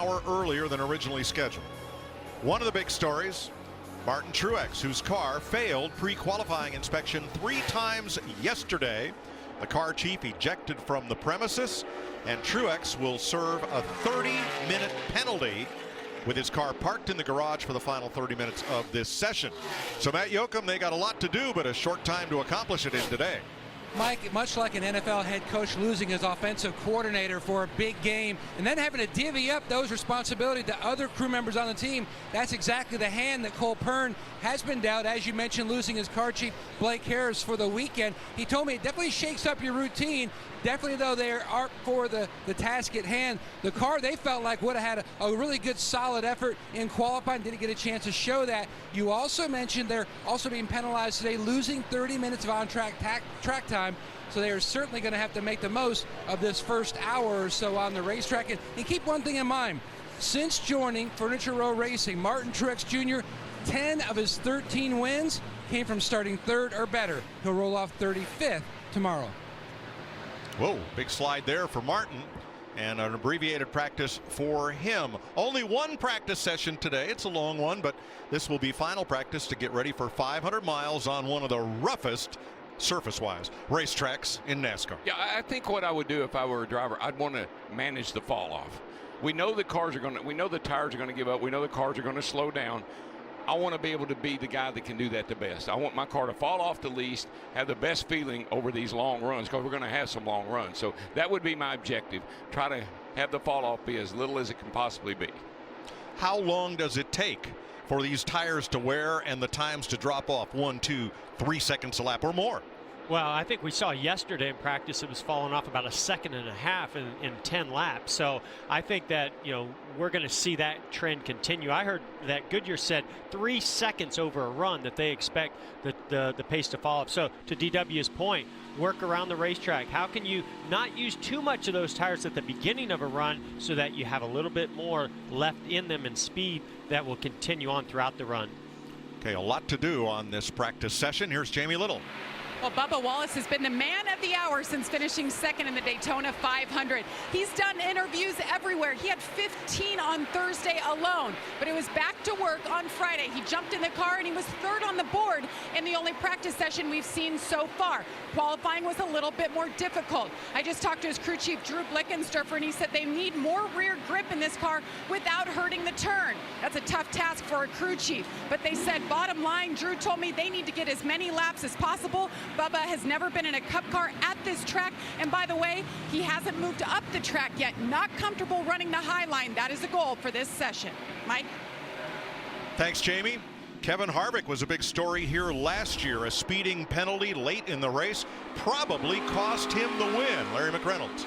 hour earlier than originally scheduled. One of the big stories, Martin Truex, whose car failed pre-qualifying inspection 3 times yesterday. The car chief ejected from the premises, and Truex will serve a 30-minute penalty with his car parked in the garage for the final 30 minutes of this session. So Matt Yoakum, they got a lot to do, but a short time to accomplish it in today. Mike, much like an NFL head coach losing his offensive coordinator for a big game and then having to divvy up those responsibilities to other crew members on the team, that's exactly the hand that Cole Pearn has been dealt. As you mentioned, losing his car chief, Blake Harris, for the weekend. He told me it definitely shakes up your routine. Definitely, though, they are for the task at hand. The car, they felt like, would have had a really good, solid effort in qualifying. Didn't get a chance to show that. You also mentioned they're also being penalized today, losing 30 minutes of on-track track time. So they are certainly going to have to make the most of this first hour or so on the racetrack. And keep one thing in mind. Since joining Furniture Row Racing, Martin Truex Jr., 10 of his 13 wins came from starting 3rd or better. He'll roll off 35th tomorrow. Whoa, big slide there for Martin, and an abbreviated practice for him. Only one practice session today. It's a long one, but this will be final practice to get ready for 500 miles on one of the roughest, surface-wise, racetracks in NASCAR. Yeah, I think what I would do if I were a driver, I'd want to manage the fall off. We know the cars are going to, we know the tires are going to give up. We know the cars are going to slow down. I want to be able to be the guy that can do that the best. I want my car to fall off the least, have the best feeling over these long runs, because we're going to have some long runs. So that would be my objective. Try to have the fall off be as little as it can possibly be. How long does it take for these tires to wear and the times to drop off? 1, 2, 3 seconds a lap or more? Well, I think we saw yesterday in practice it was falling off about 1.5 seconds in 10 laps. So I think that, you know, we're going to see that trend continue. I heard that Goodyear said 3 seconds over a run that they expect the pace to fall off. So to DW's point, work around the racetrack. How can you not use too much of those tires at the beginning of a run so that you have a little bit more left in them and speed that will continue on throughout the run? Okay, a lot to do on this practice session. Here's Jamie Little. Well, Bubba Wallace has been the man of the hour since finishing 2nd in the Daytona 500. He's done interviews everywhere. He had 15 on Thursday alone, but it was back to work on Friday. He jumped in the car and he was 3rd on the board in the only practice session we've seen so far. Qualifying was a little bit more difficult. I just talked to his crew chief, Drew Blickensderfer, and he said they need more rear grip in this car without hurting the turn. That's a tough task for a crew chief, but they said bottom line, Drew told me they need to get as many laps as possible. Bubba has never been in a Cup car at this track, and by the way, he hasn't moved up the track yet. Not comfortable running the high line. That is the goal for this session. Mike? Thanks, Jamie. Kevin Harvick was a big story here last year. A speeding penalty late in the race probably cost him the win. Larry McReynolds.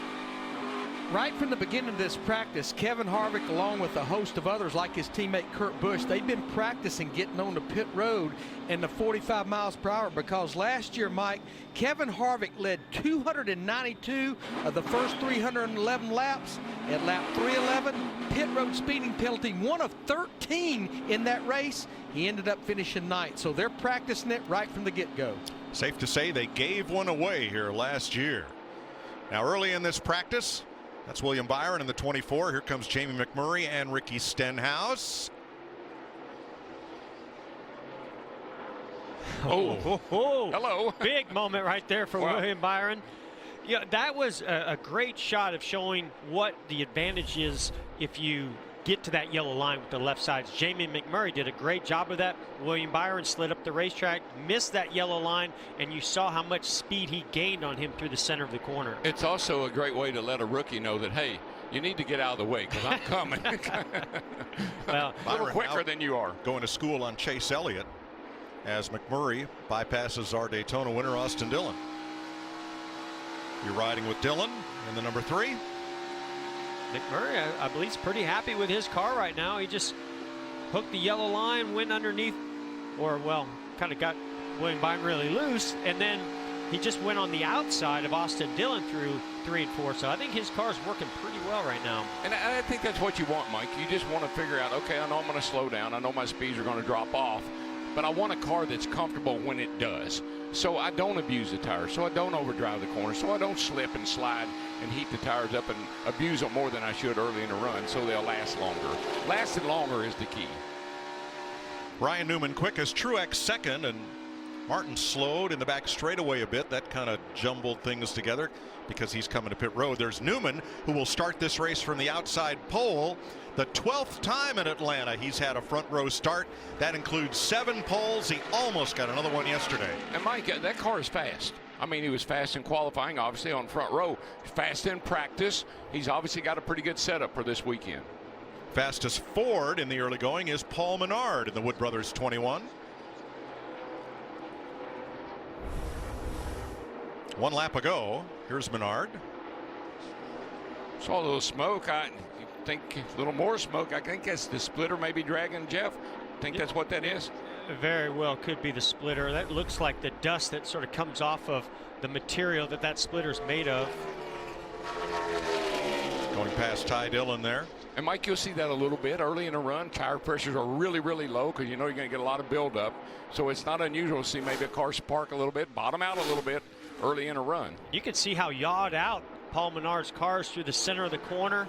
Right from the beginning of this practice, Kevin Harvick, along with a host of others like his teammate Kurt Busch, they've been practicing getting on the pit road in the 45 miles per hour, because last year, Mike, Kevin Harvick led 292 of the first 311 laps. At lap 311, pit road speeding penalty, 1 of 13 in that race. He ended up finishing 9th, so they're practicing it right from the get-go. Safe to say they gave one away here last year. Now, early in this practice, that's William Byron in the 24. Here comes Jamie McMurray and Ricky Stenhouse. Oh. Hello. Big moment right there for Wow. William Byron. Yeah, that was a great shot of showing what the advantage is if you get to that yellow line with the left sides. Jamie McMurray did a great job of that. William Byron slid up the racetrack, missed that yellow line, and you saw how much speed he gained on him through the center of the corner. It's also a great way to let a rookie know that, hey, you need to get out of the way because I'm coming. Well, a little quicker than you are. Going to school on Chase Elliott as McMurray bypasses our Daytona winner, Austin Dillon. You're riding with Dillon in the number 3. McMurray, I believe, is pretty happy with his car right now. He just hooked the yellow line, went underneath, or, well, kind of got William Byron really loose, and then he just went on the outside of Austin Dillon through 3 and 4. So I think his car's working pretty well right now. And I think that's what you want, Mike. You just want to figure out, okay, I know I'm going to slow down. I know my speeds are going to drop off, but I want a car that's comfortable when it does. So I don't abuse the tires, so I don't overdrive the corner, so I don't slip and slide and heat the tires up and abuse them more than I should early in the run, so they'll last longer. Lasting longer is the key. Ryan Newman quickest, Truex second, and Martin slowed in the back straightaway a bit. That kind of jumbled things together because he's coming to pit road. There's Newman, who will start this race from the outside pole. The 12th time in Atlanta he's had a front row start. That includes 7 poles. He almost got another one yesterday. And Mike, that car is fast. I mean, he was fast in qualifying, obviously on front row. Fast in practice. He's obviously got a pretty good setup for this weekend. Fastest Ford in the early going is Paul Menard in the Wood Brothers 21. 1 lap ago. Here's Menard. Saw a little smoke. I think a little more smoke. I think that's the splitter maybe dragging Jeff. Think that's what that is? Very well could be the splitter. That looks like the dust that sort of comes off of the material that splitter's made of. Going past Ty Dillon there. And Mike, you'll see that a little bit early in the run. Tire pressures are really, really low because you know you're going to get a lot of buildup. So it's not unusual to see maybe a car spark a little bit, bottom out a little bit early in a run. You can see how yawed out Paul Menard's car is through the center of the corner.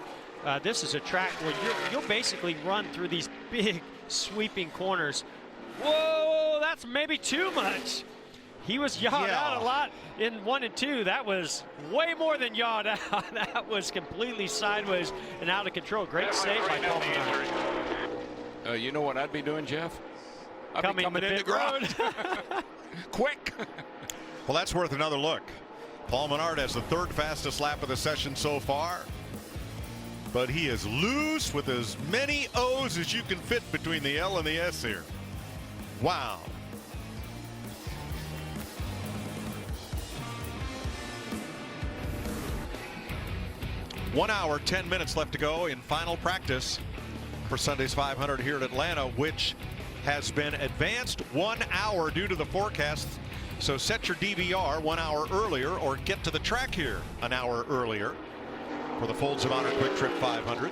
This is a track where you'll basically run through these big sweeping corners. Whoa, that's maybe too much. He was yawed out a lot in 1 and 2. That was way more than yawed out. That was completely sideways and out of control. Great save by Paul Menard. You know what I'd be doing, Jeff? I'd be coming in the garage. Quick. Well, that's worth another look. Paul Menard has the 3rd fastest lap of the session so far. But he is loose with as many O's as you can fit between the L and the S here. Wow. One hour, 10 minutes left to go in final practice for Sunday's 500 here at Atlanta, which has been advanced 1 hour due to the forecast. So set your DVR 1 hour earlier or get to the track here an hour earlier for the Folds of Honor Quiktrip 500.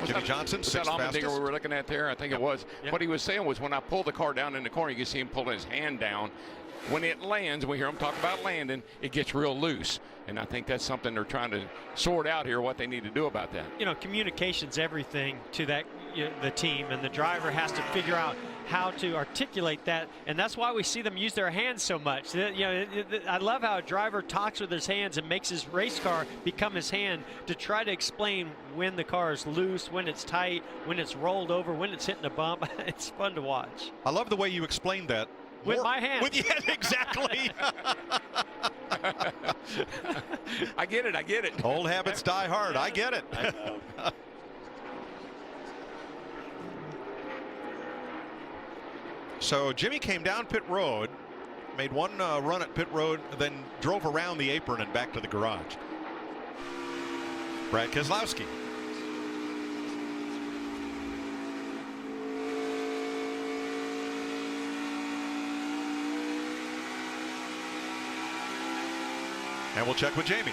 Jimmy Johnson, 6th fastest. We were looking at there, I think it was. Yep. What he was saying was when I pull the car down in the corner, you can see him pulling his hand down. When it lands, we hear him talk about landing, it gets real loose. And I think that's something they're trying to sort out here, what they need to do about that. You know, communication's everything to the team, and the driver has to figure out how to articulate that, and that's why we see them use their hands so much. I love how a driver talks with his hands and makes his race car become his hand to try to explain when the car is loose, when it's tight, when it's rolled over, when it's hitting a bump. It's fun to watch. I love the way you explained that. With my hand. Exactly. I get it. Old habits die hard. I get it. So Jimmy came down pit road, made one run at pit road, then drove around the apron and back to the garage. Brad Keselowski. And we'll check with Jamie.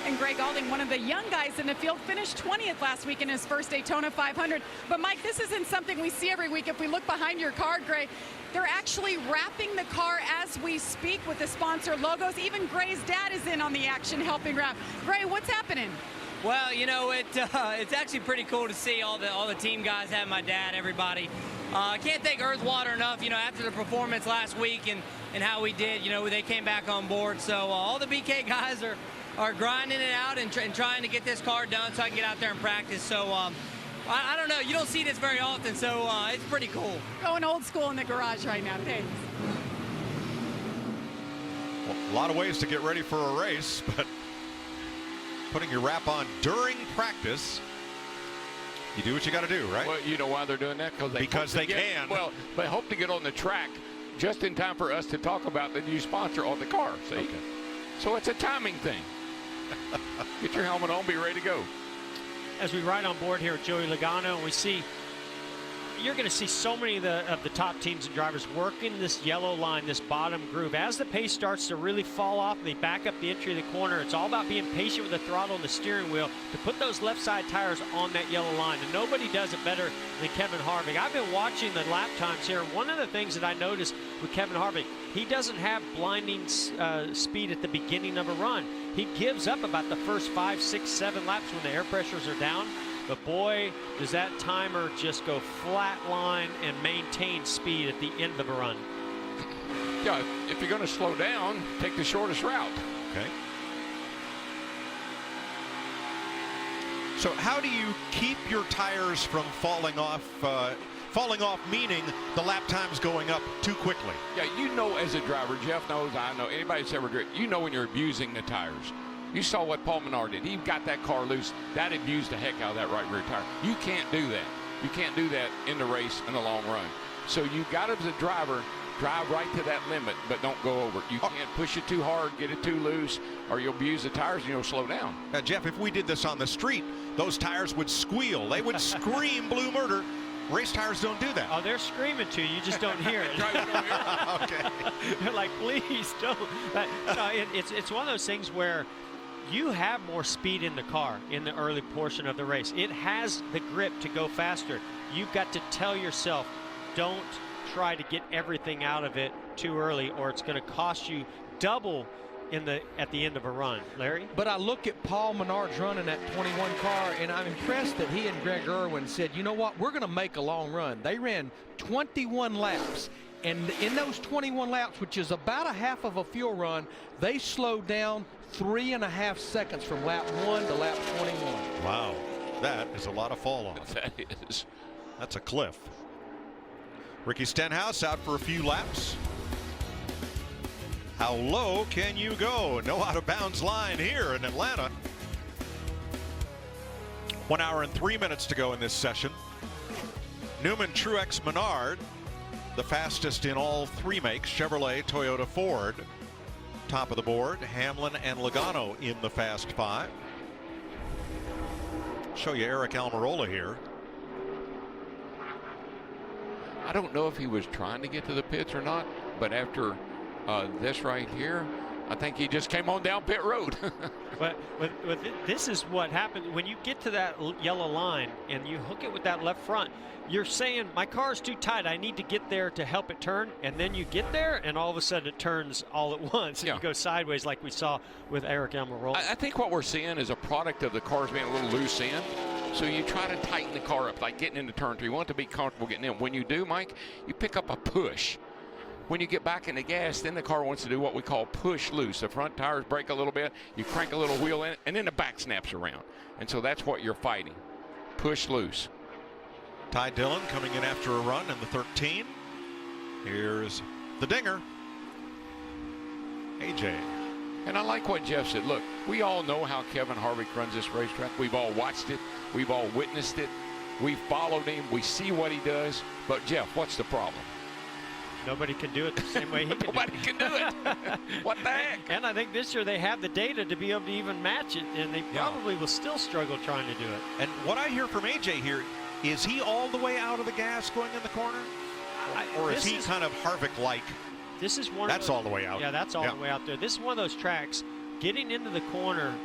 And Greg Alding, one of the young guys in the field, finished 20th last week in his first Daytona 500. But Mike, this isn't something we see every week. If we look behind your car, Gray, they're actually wrapping the car as we speak with the sponsor logos. Even Gray's dad is in on the action helping wrap. Gray, what's happening? Well, you know, it's actually pretty cool to see all the team guys, have my dad, everybody. I can't thank Earth Water enough, you know, after the performance last week and how we did, you know, they came back on board. So all the BK guys are grinding it out and trying to get this car done so I can get out there and practice. So I don't know, you don't see this very often, so it's pretty cool. Going old school in the garage right now. Thanks. Well, a lot of ways to get ready for a race, but putting your wrap on during practice, you do what you got to do, right? Well, you know why they're doing that? Because they can. Well, they hope to get on the track just in time for us to talk about the new sponsor on the car. See? Okay. So it's a timing thing. Get your helmet on, be ready to go. As we ride on board here with Joey Logano, and we see you're going to see so many of the top teams and drivers working this yellow line, this bottom groove. As the pace starts to really fall off and they back up the entry of the corner, it's all about being patient with the throttle and the steering wheel to put those left side tires on that yellow line. And nobody does it better than Kevin Harvick. I've been watching the lap times here. One of the things that I noticed with Kevin Harvick, he doesn't have blinding speed at the beginning of a run. He gives up about the first 5, 6, 7 laps when the air pressures are down. But boy, does that timer just go flat line and maintain speed at the end of a run. Yeah, if you're going to slow down, take the shortest route. Okay. So how do you keep your tires from falling off? Falling off meaning the lap time's going up too quickly. Yeah, you know as a driver, Jeff knows, I know, anybody that's ever driven, you know when you're abusing the tires. You saw what Paul Menard did. He got that car loose. That abused the heck out of that right rear tire. You can't do that. You can't do that in the race in the long run. So you got as a driver, drive right to that limit, but don't go over it. You can't push it too hard, get it too loose, or you'll abuse the tires and you'll slow down. Now, Jeff, if we did this on the street, those tires would squeal. They would scream blue murder. Race tires don't do that. Oh, they're screaming to you. You just don't hear it. Okay. They're like, please don't. No, it's one of those things where you have more speed in the car in the early portion of the race. It has the grip to go faster. You've got to tell yourself, don't try to get everything out of it too early, or it's going to cost you double at the end of a run. Larry? But I look at Paul Menard's running that 21 car, and I'm impressed that he and Greg Irwin said, you know what, we're going to make a long run. They ran 21 laps. And in those 21 laps, which is about a half of a fuel run, they slowed down 3.5 seconds from lap 1 to lap 21. Wow, that is a lot of fall off. That is. That's a cliff. Ricky Stenhouse out for a few laps. How low can you go? No out of bounds line here in Atlanta. 1 hour and 3 minutes to go in this session. Newman, Truex, Menard, the fastest in all three makes, Chevrolet, Toyota, Ford. Top of the board, Hamlin and Logano in the Fast Five. Show you Eric Almirola here. I don't know if he was trying to get to the pits or not, but after this right here, I think he just came on down pit road. But this is what happens when you get to that yellow line and you hook it with that left front. You're saying, my car's too tight, I need to get there to help it turn, and then you get there and all of a sudden it turns all at once and you go sideways like we saw with Eric Almirola. I think what we're seeing is a product of the cars being a little loose in. So you try to tighten the car up, like getting into turn 3. You want it to be comfortable getting in. When you do, Mike, you pick up a push. When you get back in the gas, then the car wants to do what we call push loose. The front tires break a little bit, you crank a little wheel in, and then the back snaps around. And so that's what you're fighting. Push loose. Ty Dillon coming in after a run in the 13. Here's the dinger. AJ. And I like what Jeff said. Look, we all know how Kevin Harvick runs this racetrack. We've all watched it. We've all witnessed it. We've followed him. We see what he does. But, Jeff, what's the problem? Nobody can do it the same way he can. Nobody can do it. What the heck? And I think this year they have the data to be able to even match it, and they probably will still struggle trying to do it. And what I hear from AJ here, is he all the way out of the gas going in the corner? Or is he kind of Harvick-like? This is one. That's all the way out. Yeah, that's all the way out there. This is one of those tracks, getting into the corner,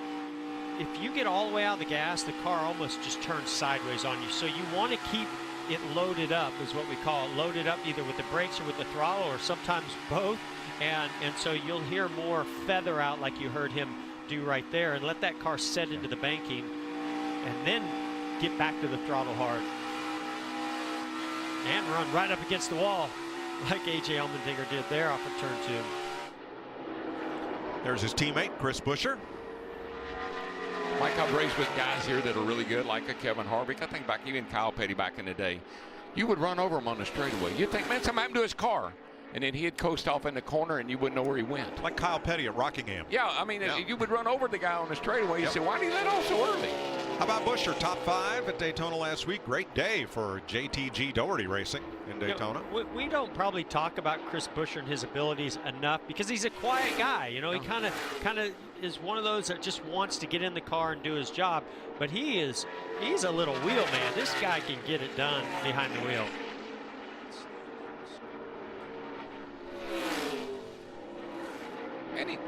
if you get all the way out of the gas, the car almost just turns sideways on you. So you want to keep it loaded up, is what we call it. Loaded up either with the brakes or with the throttle, or sometimes both. And so you'll hear more feather out like you heard him do right there, and let that car set into the banking and then get back to the throttle hard and run right up against the wall like AJ Allmendinger did there off of turn 2. There's his teammate Chris Buescher. Mike, I've raced with guys here that are really good, like a Kevin Harvick. I think back, even Kyle Petty back in the day. You would run over him on the straightaway. You'd think, man, something happened to his car. And then he'd coast off in the corner and you wouldn't know where he went. Like Kyle Petty at Rockingham. Yeah, I mean, you would run over the guy on the straightaway. You say, why did he let off so early? How about Buescher? Top 5 at Daytona last week. Great day for JTG Doherty Racing in Daytona. We don't probably talk about Chris Buescher and his abilities enough because he's a quiet guy. You know, he kind of is one of those that just wants to get in the car and do his job. But he's a little wheel man. This guy can get it done behind the wheel.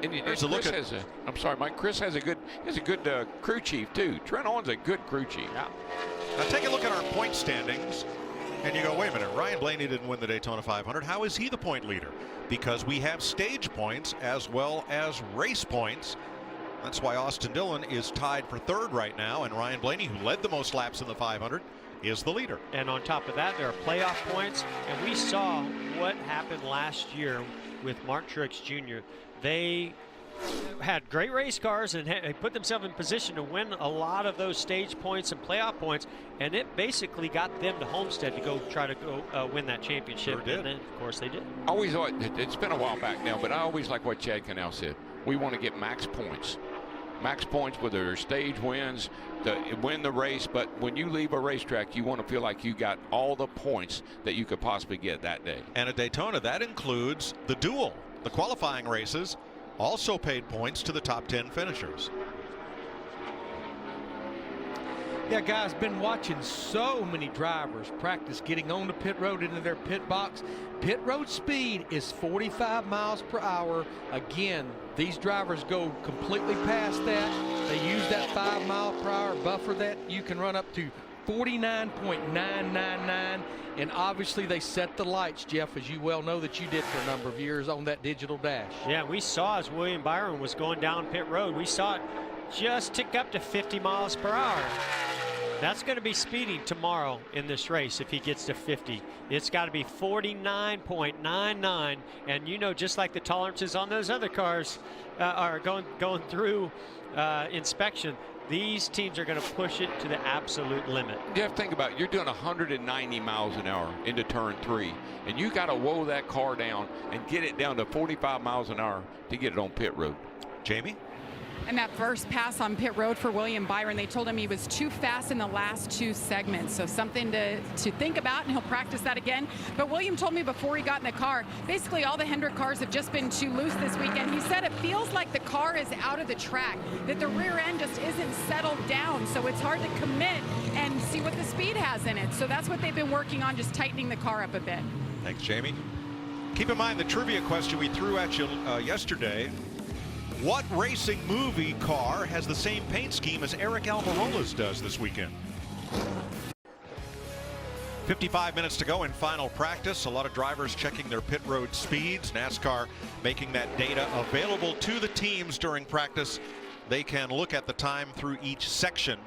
Chris has a, I'm sorry, Mike. Chris has a good crew chief too. Trent Owen's a good crew chief. Yeah. Now take a look at our point standings, and you go, wait a minute. Ryan Blaney didn't win the Daytona 500. How is he the point leader? Because we have stage points as well as race points. That's why Austin Dillon is tied for third right now, and Ryan Blaney, who led the most laps in the 500, is the leader. And on top of that, there are playoff points, and we saw what happened last year with Martin Truex Jr. They had great race cars and they put themselves in position to win a lot of those stage points and playoff points, and it basically got them to Homestead to go try to go win that championship. Sure did. And then, of course, they did. Always, it's been a while back now, but I always like what Chad Canal said. We want to get max points. Max points, whether they're stage wins, to win the race, but when you leave a racetrack, you want to feel like you got all the points that you could possibly get that day. And at Daytona, that includes the duel. The qualifying races also paid points to the top 10 finishers. Yeah, guys, been watching so many drivers practice getting on the pit road into their pit box. Pit road speed is 45 miles per hour. Again, these drivers go completely past that. They use that 5 mile per hour buffer that you can run up to 49.999. And obviously they set the lights, Jeff, as you well know that you did for a number of years on that digital dash. Yeah, we saw as William Byron was going down pit road, we saw it just tick up to 50 miles per hour. That's going to be speeding tomorrow in this race if he gets to 50. It's got to be 49.99, and you know, just like the tolerances on those other cars are going through inspection, these teams are going to push it to the absolute limit. You have to think about it. You're doing 190 miles an hour into turn 3, and you got to woe that car down and get it down to 45 miles an hour to get it on pit road. Jamie? And that first pass on pit road for William Byron, they told him he was too fast in the last 2 segments. So something to think about, and he'll practice that again. But William told me before he got in the car, basically all the Hendrick cars have just been too loose this weekend. He said it feels like the car is out of the track, that the rear end just isn't settled down. So it's hard to commit and see what the speed has in it. So that's what they've been working on, just tightening the car up a bit. Thanks, Jamie. Keep in mind the trivia question we threw at you yesterday. What racing movie car has the same paint scheme as Eric Almirola's does this weekend? 55 minutes to go in final practice. A lot of drivers checking their pit road speeds. NASCAR making that data available to the teams during practice. They can look at the time through each section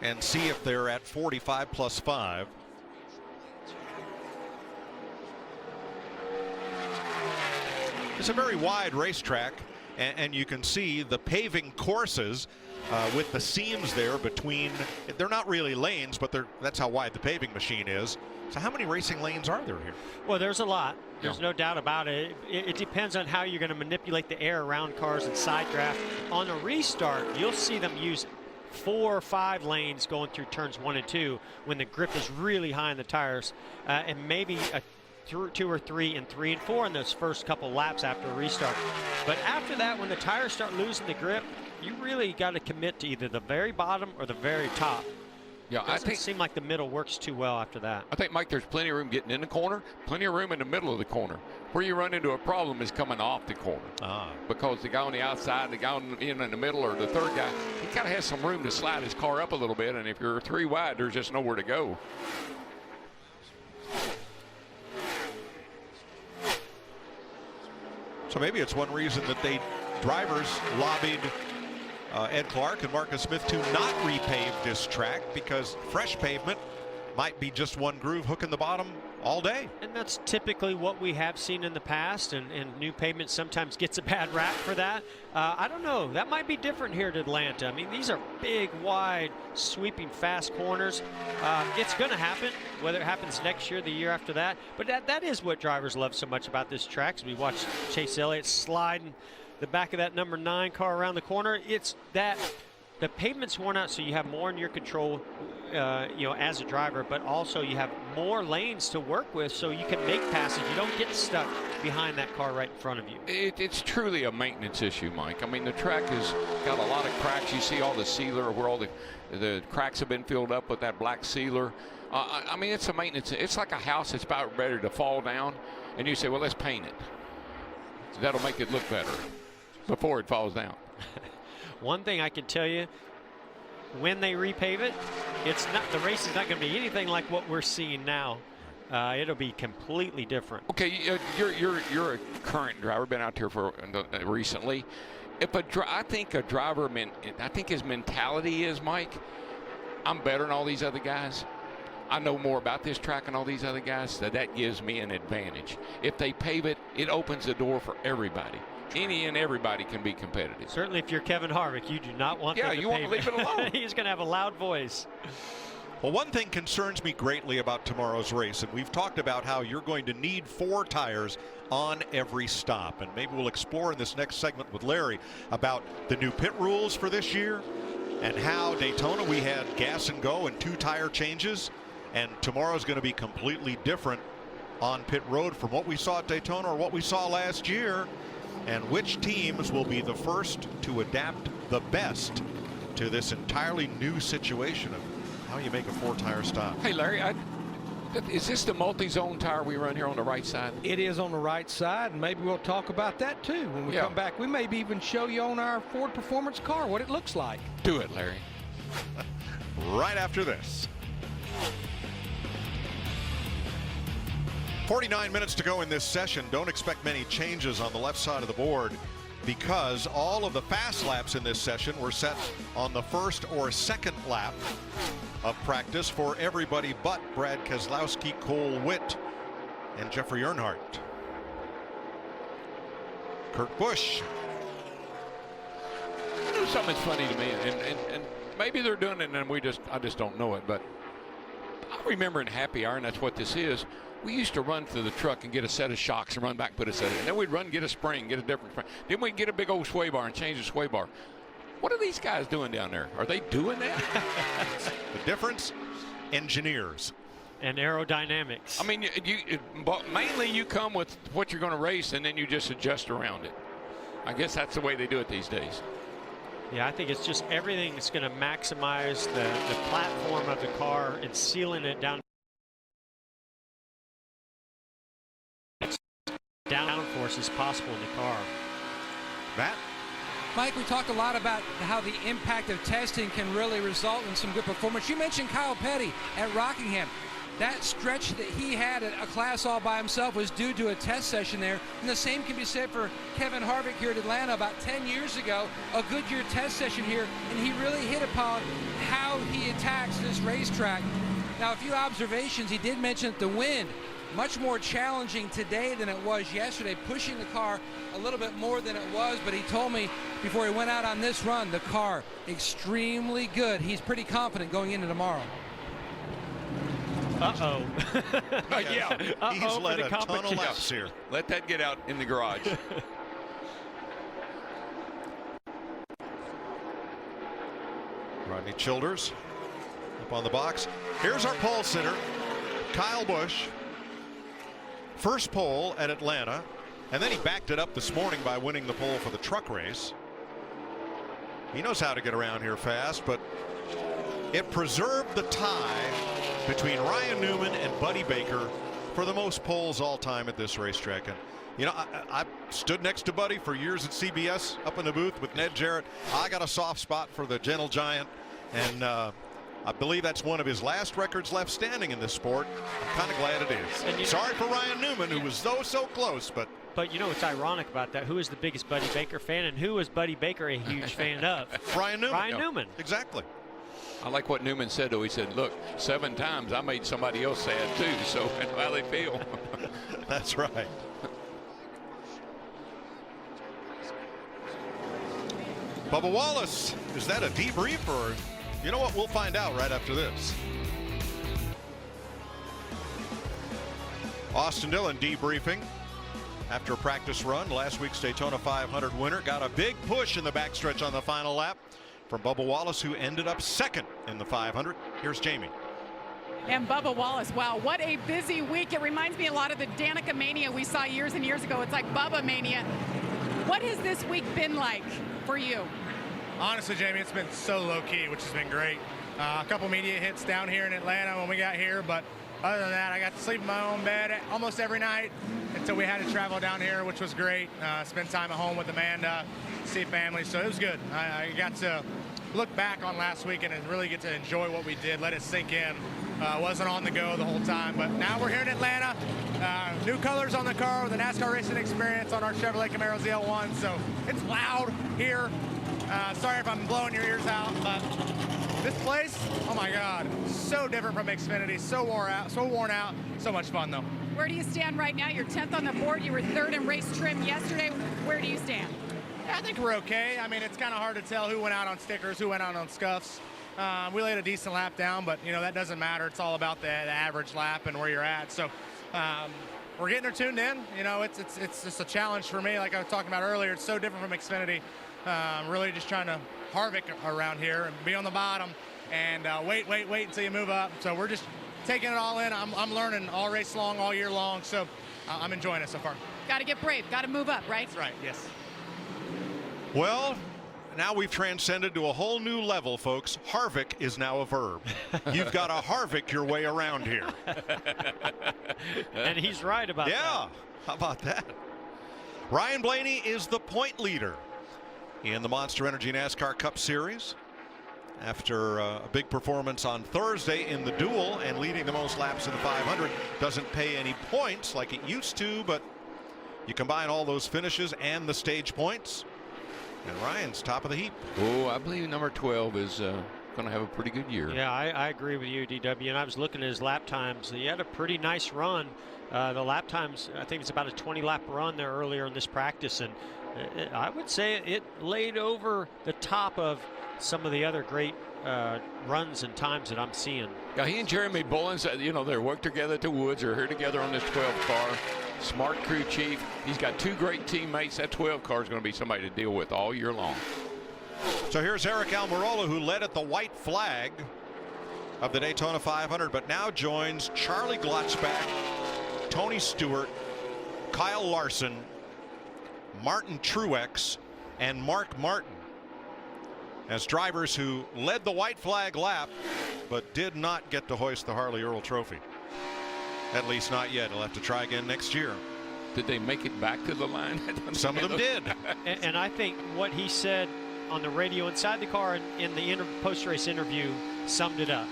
and see if they're at 45 plus 5. It's a very wide racetrack. And you can see the paving courses with the seams there between. They're not really lanes, but that's how wide the paving machine is. So how many racing lanes are there here? Well, there's a lot. There's no doubt about it. It depends on how you're going to manipulate the air around cars and side draft. On the restart, you'll see them use 4 or 5 lanes going through turns 1 and 2 when the grip is really high in the tires, and maybe a 2 or 3 and 3 and 4 in those first couple laps after a restart. But after that, when the tires start losing the grip, you really got to commit to either the very bottom or the very top. Yeah, I think it seems like the middle works too well after that. I think, Mike, there's plenty of room getting in the corner, plenty of room in the middle of the corner. Where you run into a problem is coming off the corner. Because the guy on the outside, the guy in the middle, or the third guy, he kind of has some room to slide his car up a little bit, and if you're 3 wide, there's just nowhere to go. So maybe it's one reason that drivers lobbied Ed Clark and Marcus Smith to not repave this track, because fresh pavement might be just one groove hooking the bottom all day. And that's typically what we have seen in the past, and new pavement sometimes gets a bad rap for that. I don't know. That might be different here at Atlanta. I mean, these are big, wide, sweeping, fast corners. It's going to happen, whether it happens next year, the year after that. But that is what drivers love so much about this track. We watched Chase Elliott sliding the back of that number 9 car around the corner. It's that the pavement's worn out, so you have more in your control, as a driver, but also you have more lanes to work with, so you can make passes. You don't get stuck behind that car right in front of you. It's truly a maintenance issue, Mike. I mean, the track has got a lot of cracks. You see all the sealer where all the cracks have been filled up with that black sealer. I mean, it's a maintenance. It's like a house that's about ready to fall down, and you say, well, let's paint it. That'll make it look better. before it falls down. One thing I can tell you, when they repave it, the race is not going to be anything like what we're seeing now. It'll be completely different. Okay, you're a current driver, been out here for recently. I think a driver, I think his mentality is, Mike, I'm better than all these other guys. I know more about this track than all these other guys, so that gives me an advantage. If they pave it, it opens the door for everybody. Any and everybody can be competitive. Certainly if you're Kevin Harvick, you do not want them to you want to leave it alone. He's going to have a loud voice. Well, one thing concerns me greatly about tomorrow's race, and we've talked about how you're going to need 4 tires on every stop, and maybe we'll explore in this next segment with Larry about the new pit rules for this year and how Daytona we had gas and go and 2 tire changes, and tomorrow's going to be completely different on pit road from what we saw at Daytona or what we saw last year, and which teams will be the first to adapt the best to this entirely new situation of how you make a 4-tire stop. Hey, Larry, is this the multi-zone tire we run here on the right side? It is on the right side, and maybe we'll talk about that too when we come back. We maybe even show you on our Ford Performance car what it looks like. Do it, Larry. Right after this. 49 minutes to go in this session. Don't expect many changes on the left side of the board because all of the fast laps in this session were set on the first or second lap of practice for everybody but Brad Keselowski, Cole Witt, and Jeffrey Earnhardt. Kurt Busch. You know, something that's funny to me, and maybe they're doing it and I just don't know it, but I remember in happy hour, and that's what this is, we used to run to the truck and get a set of shocks and run back, put a set of, and then we'd run, get a spring, get a different spring. Then we'd get a big old sway bar and change the sway bar. What are these guys doing down there? Are they doing that? The difference? Engineers. And aerodynamics. I mean, but mainly you come with what you're going to race and then you just adjust around it. I guess that's the way they do it these days. Yeah, I think it's just everything that's going to maximize the platform of the car and sealing it down downforce as possible in the car. Matt? Mike, we talked a lot about how the impact of testing can really result in some good performance. You mentioned Kyle Petty at Rockingham. That stretch that he had at a class all by himself was due to a test session there. And the same can be said for Kevin Harvick here at Atlanta about 10 years ago. A Goodyear test session here, and he really hit upon how he attacks this racetrack. Now, a few observations. He did mention that the wind, much more challenging today than it was yesterday, pushing the car a little bit more than it was, but he told me before he went out on this run, the car extremely good. He's pretty confident going into tomorrow. Uh-oh. Yeah. He's led a ton of laps here. Let that get out in the garage. Rodney Childers up on the box. Here's our pole sitter, Kyle Busch. First pole at Atlanta, and then he backed it up this morning by winning the pole for the truck race. He knows how to get around here fast, but it preserved the tie between Ryan Newman and Buddy Baker for the most poles all time at this racetrack. And you know, I stood next to Buddy for years at CBS up in the booth with Ned Jarrett. I got a soft spot for the gentle giant, and I believe that's one of his last records left standing in this sport. I'm kind of glad it is. And sorry for Ryan Newman, who was so close, but you know what's ironic about that? Who is the biggest Buddy Baker fan, and who is Buddy Baker a huge fan of? Ryan Newman. Ryan Newman. Exactly. I like what Newman said, though. He said, look, 7 times I made somebody else sad, too, so I know how they feel. That's right. Bubba Wallace, is that a debrief, or you know what? We'll find out right after this. Austin Dillon debriefing after a practice run. Last week's Daytona 500 winner got a big push in the backstretch on the final lap from Bubba Wallace, who ended up second in the 500. Here's Jamie. And Bubba Wallace, wow, what a busy week. It reminds me a lot of the Danica Mania we saw years and years ago. It's like Bubba Mania. What has this week been like for you? Honestly, Jamie, it's been so low-key, which has been great. A couple media hits down here in Atlanta when we got here, but other than that, I got to sleep in my own bed almost every night until we had to travel down here, which was great. Spend time at home with Amanda, see family, so it was good. I got to look back on last weekend and really get to enjoy what we did, let it sink in. Wasn't on the go the whole time, but now we're here in Atlanta. New colors on the car with the NASCAR racing experience on our Chevrolet Camaro ZL1, so it's loud here. Sorry if I'm blowing your ears out, but this place, oh my God, so different from Xfinity, so worn out, so much fun though. Where do you stand right now? You're 10th on the board. You were 3rd in race trim yesterday. Where do you stand? I think we're okay. I mean, it's kind of hard to tell who went out on stickers, who went out on scuffs. We laid a decent lap down, but, you know, that doesn't matter. It's all about the average lap and where you're at. So we're getting her tuned in. You know, it's just a challenge for me. Like I was talking about earlier, it's so different from Xfinity. Really just trying to Harvick around here and be on the bottom and wait until you move up. So we're just taking it all in. I'm learning all race long, all year long. So I'm enjoying it so far. Got to get brave. Got to move up, right? That's right, yes. Well, now we've transcended to a whole new level, folks. Harvick is now a verb. You've got to Harvick your way around here. And he's right about that. Yeah, how about that? Ryan Blaney is the point leader in the Monster Energy NASCAR Cup Series after a big performance on Thursday in the duel and leading the most laps in the 500. Doesn't pay any points like it used to, but you combine all those finishes and the stage points, and Ryan's top of the heap. Oh, I believe number 12 is going to have a pretty good year. Yeah, I agree with you, DW. And I was looking at his lap times. He had a pretty nice run. The lap times, I think it's about a 20-lap run there earlier in this practice, and I would say it laid over the top of some of the other great runs and times that I'm seeing. Yeah, he and Jeremy Bullins, you know, they work together at the Woods. They're here together on this 12 car. Smart crew chief. He's got 2 great teammates. That 12 car is going to be somebody to deal with all year long. So here's Eric Almirola, who led at the white flag of the Daytona 500, but now joins Charlie Glotzback, Tony Stewart, Kyle Larson, Martin Truex, and Mark Martin as drivers who led the white flag lap but did not get to hoist the Harley Earl Trophy. At least not yet. He'll have to try again next year. Did they make it back to the line? Some of them did. And I think what he said on the radio inside the car in the post-race interview summed it up.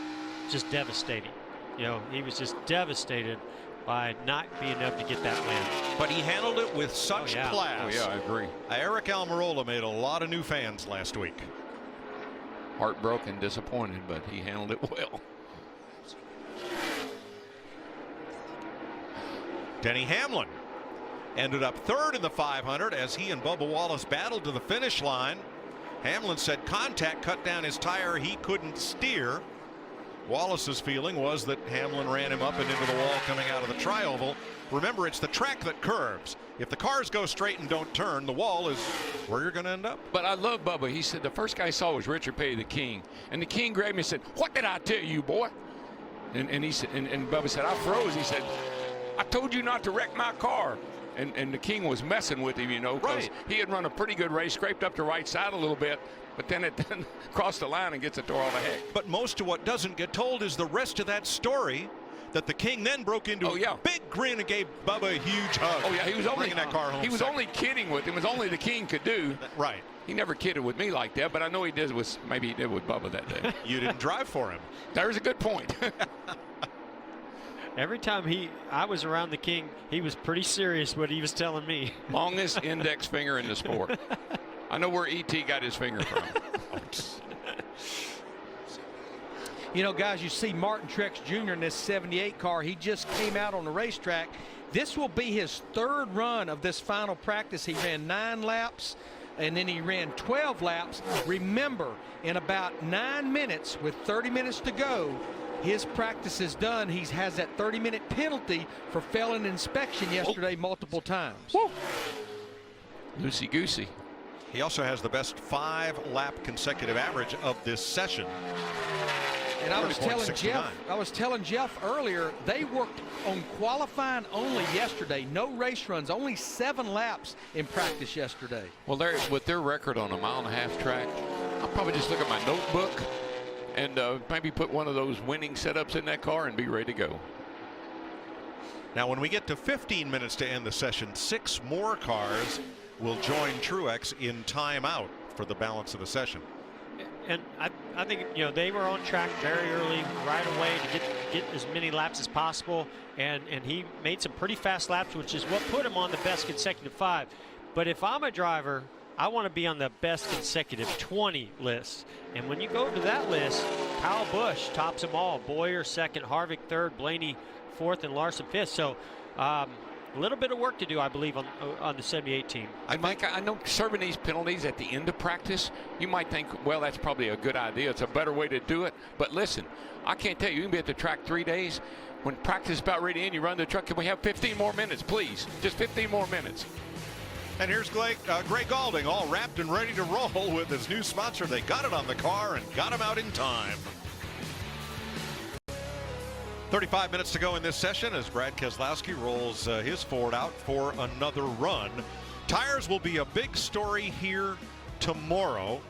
Just devastating. You know, he was just devastated by not being able to get that win. But he handled it with such class. Oh, yeah, I agree. Eric Almirola made a lot of new fans last week. Heartbroken, disappointed, but he handled it well. Denny Hamlin ended up 3rd in the 500 as he and Bubba Wallace battled to the finish line. Hamlin said contact cut down his tire. He couldn't steer. Wallace's feeling was that Hamlin ran him up and into the wall coming out of the tri-oval. Remember, it's the track that curves. If the cars go straight and don't turn, the wall is where you're going to end up. But I love Bubba. He said the first guy he saw was Richard Petty, the King. And the King grabbed me and said, "What did I tell you, boy?" And he said, and Bubba said, "I froze." He said, "I told you not to wreck my car." And the King was messing with him, you know, because he had run a pretty good race, scraped up the right side a little bit, but then it crossed the line and gets it to all the heck. But most of what doesn't get told is the rest of that story, that the King then broke into a big grin and gave Bubba a huge hug. Oh, yeah, he was only bringing that car home. He was only kidding with him. It was only the King could do. Right. He never kidded with me like that, but I know he did with, maybe he did with Bubba that day. You didn't drive for him. There's a good point. Every time I was around the King, he was pretty serious what he was telling me. Longest index finger in the sport. I know where E.T. got his finger from. You know, guys, you see Martin Truex Jr. in this 78 car. He just came out on the racetrack. This will be his 3rd run of this final practice. He ran 9 laps, and then he ran 12 laps. Remember, in about 9 minutes with 30 minutes to go, his practice is done. He has that 30-minute penalty for failing inspection yesterday multiple times. Loosey-goosey. He also has the best 5-lap consecutive average of this session. And I was telling Jeff earlier, they worked on qualifying only yesterday. No race runs, only 7 laps in practice yesterday. Well, with their record on a 1.5-mile track, I'll probably just look at my notebook and maybe put one of those winning setups in that car and be ready to go. Now, when we get to 15 minutes to end the session, 6 more cars will join Truex in timeout for the balance of the session. And I think, you know, they were on track very early, right away, to get as many laps as possible, and he made some pretty fast laps, which is what put him on the best consecutive 5. But if I'm a driver, I want to be on the best consecutive 20 list. And when you go to that list, Kyle Busch tops them all. Boyer second, Harvick third, Blaney fourth, and Larson fifth. So a little bit of work to do, I believe, on the 78 team. Mike, I know serving these penalties at the end of practice, you might think, well, that's probably a good idea. It's a better way to do it. But listen, I can't tell you, you can be at the track 3 days. When practice is about ready to end, you run the truck. Can we have 15 more minutes, please? Just 15 more minutes. And here's Greg Galding, all wrapped and ready to roll with his new sponsor. They got it on the car and got him out in time. 35 minutes to go in this session as Brad Keselowski rolls his Ford out for another run. Tires will be a big story here tomorrow.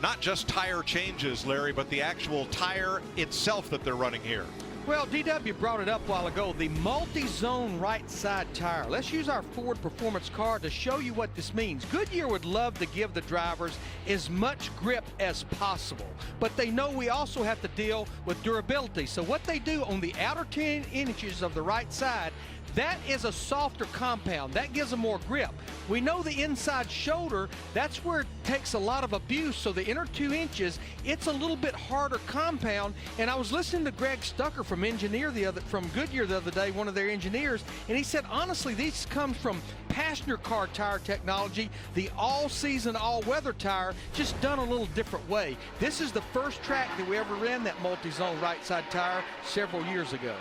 Not just tire changes, Larry, but the actual tire itself that they're running here. Well, DW brought it up a while ago, the multi-zone right side tire. Let's use our Ford Performance card to show you what this means. Goodyear would love to give the drivers as much grip as possible, but they know we also have to deal with durability. So what they do on the outer 10 inches of the right side, that is a softer compound. That gives them more grip. We know the inside shoulder, that's where it takes a lot of abuse. So the inner 2 inches, it's a little bit harder compound. And I was listening to Greg Stucker from Goodyear the other day, one of their engineers, and he said, honestly, these come from passenger car tire technology, the all-season, all-weather tire, just done a little different way. This is the first track that we ever ran that multi-zone right side tire several years ago.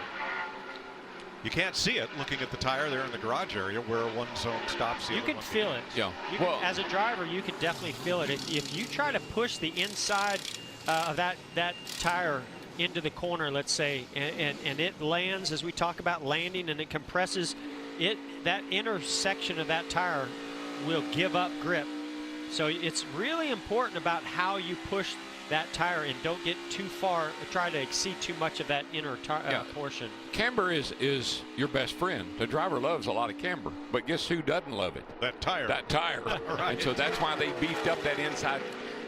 You can't see it looking at the tire there in the garage area where one zone stops. You can feel it. Yeah. As a driver, you can definitely feel it. If you try to push the inside of that tire into the corner, let's say, and it lands, as we talk about landing, and it compresses, that inner section of that tire will give up grip. So it's really important about how you push that tire and don't get too far, try to exceed too much of that inner portion. Camber is your best friend. The driver loves a lot of camber, but guess who doesn't love it? That tire. That tire. Right. And so that's why they beefed up that inside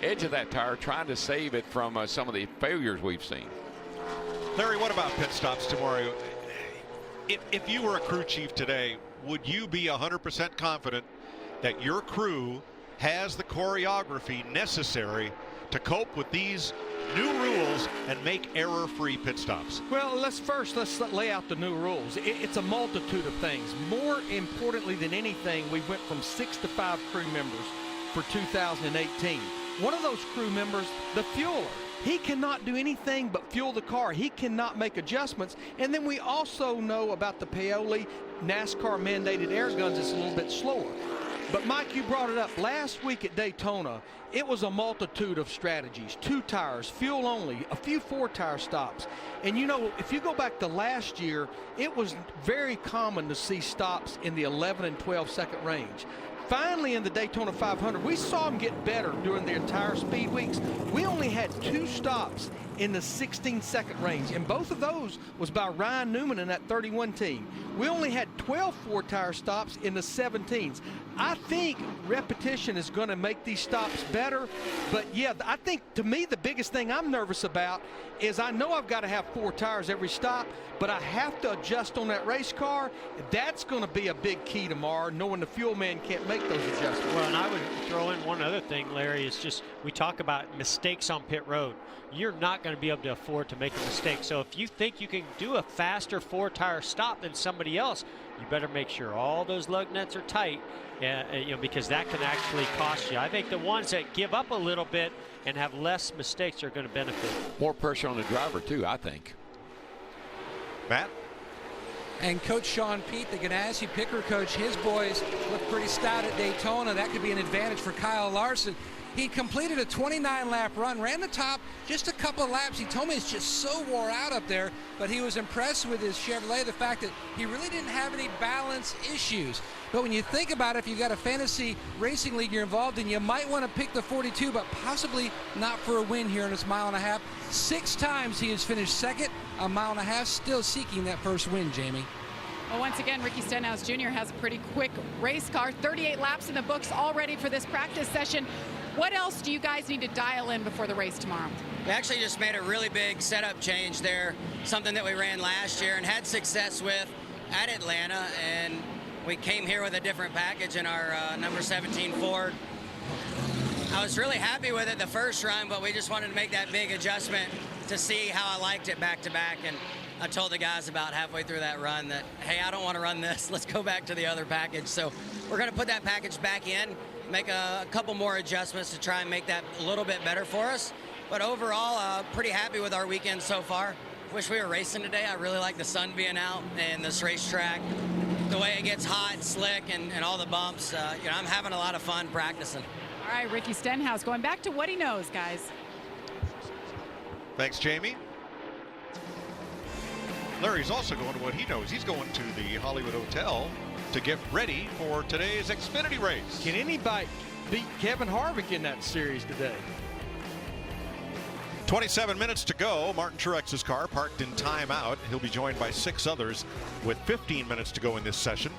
edge of that tire, trying to save it from some of the failures we've seen. Larry, what about pit stops tomorrow? If you were a crew chief today, would you be 100% confident that your crew has the choreography necessary to cope with these new rules and make error-free pit stops? Well, let's lay out the new rules. It's a multitude of things. More importantly than anything, we went from 6 to 5 crew members for 2018. One of those crew members, the fueler, he cannot do anything but fuel the car. He cannot make adjustments. And then we also know about the Paoli NASCAR mandated air guns. It's a little bit slower. But Mike, you brought it up last week at Daytona. It was a multitude of strategies. 2 tires, fuel only, a few 4-tire stops. And you know, if you go back to last year, it was very common to see stops in the 11 and 12 second range. Finally, in the Daytona 500, we saw them get better during the entire speed weeks. We only had 2 stops in the 16-second range, and both of those was by Ryan Newman and that 31 team. We only had 12 4-tire stops in the 17s. I think repetition is going to make these stops better, but yeah, I think to me the biggest thing I'm nervous about is I know I've got to have 4 tires every stop, but I have to adjust on that race car. That's going to be a big key tomorrow, knowing the fuel man can't make those adjustments. Well, and I would throw in one other thing, Larry, is just we talk about mistakes on pit road. You're not going to be able to afford to make a mistake. So if you think you can do a faster 4-tire stop than somebody else, you better make sure all those lug nuts are tight, because that can actually cost you. I think the ones that give up a little bit and have less mistakes are going to benefit. More pressure on the driver, too, I think. Matt? And Coach Sean Pete, the Ganassi Picker coach, his boys look pretty stout at Daytona. That could be an advantage for Kyle Larson. He completed a 29-lap run, ran the top just a couple of laps. He told me it's just so wore out up there, but he was impressed with his Chevrolet, the fact that he really didn't have any balance issues. But when you think about it, if you've got a fantasy racing league you're involved in, you might want to pick the 42, but possibly not for a win here in this 1.5 miles. 6 times he has finished second, a 1.5 miles, still seeking that first win, Jamie. Well, once again, Ricky Stenhouse Jr. has a pretty quick race car. 38 laps in the books already for this practice session. What else do you guys need to dial in before the race tomorrow? We actually just made a really big setup change there, something that we ran last year and had success with at Atlanta, and we came here with a different package in our number 17 Ford. I was really happy with it the first run, but we just wanted to make that big adjustment to see how I liked it back to back. And I told the guys about halfway through that run that, hey, I don't want to run this. Let's go back to the other package. So we're going to put that package back in, make a couple more adjustments to try and make that a little bit better for us. But overall, pretty happy with our weekend so far. Wish we were racing today. I really like the sun being out and this racetrack, the way it gets hot and slick and all the bumps. You know, I'm having a lot of fun practicing. All right, Ricky Stenhouse going back to what he knows, guys. Thanks, Jamie. Larry's also going to what he knows. He's going to the Hollywood Hotel to get ready for today's Xfinity race. Can anybody beat Kevin Harvick in that series today? 27 minutes to go. Martin Truex's car parked in timeout. He'll be joined by 6 others with 15 minutes to go in this session.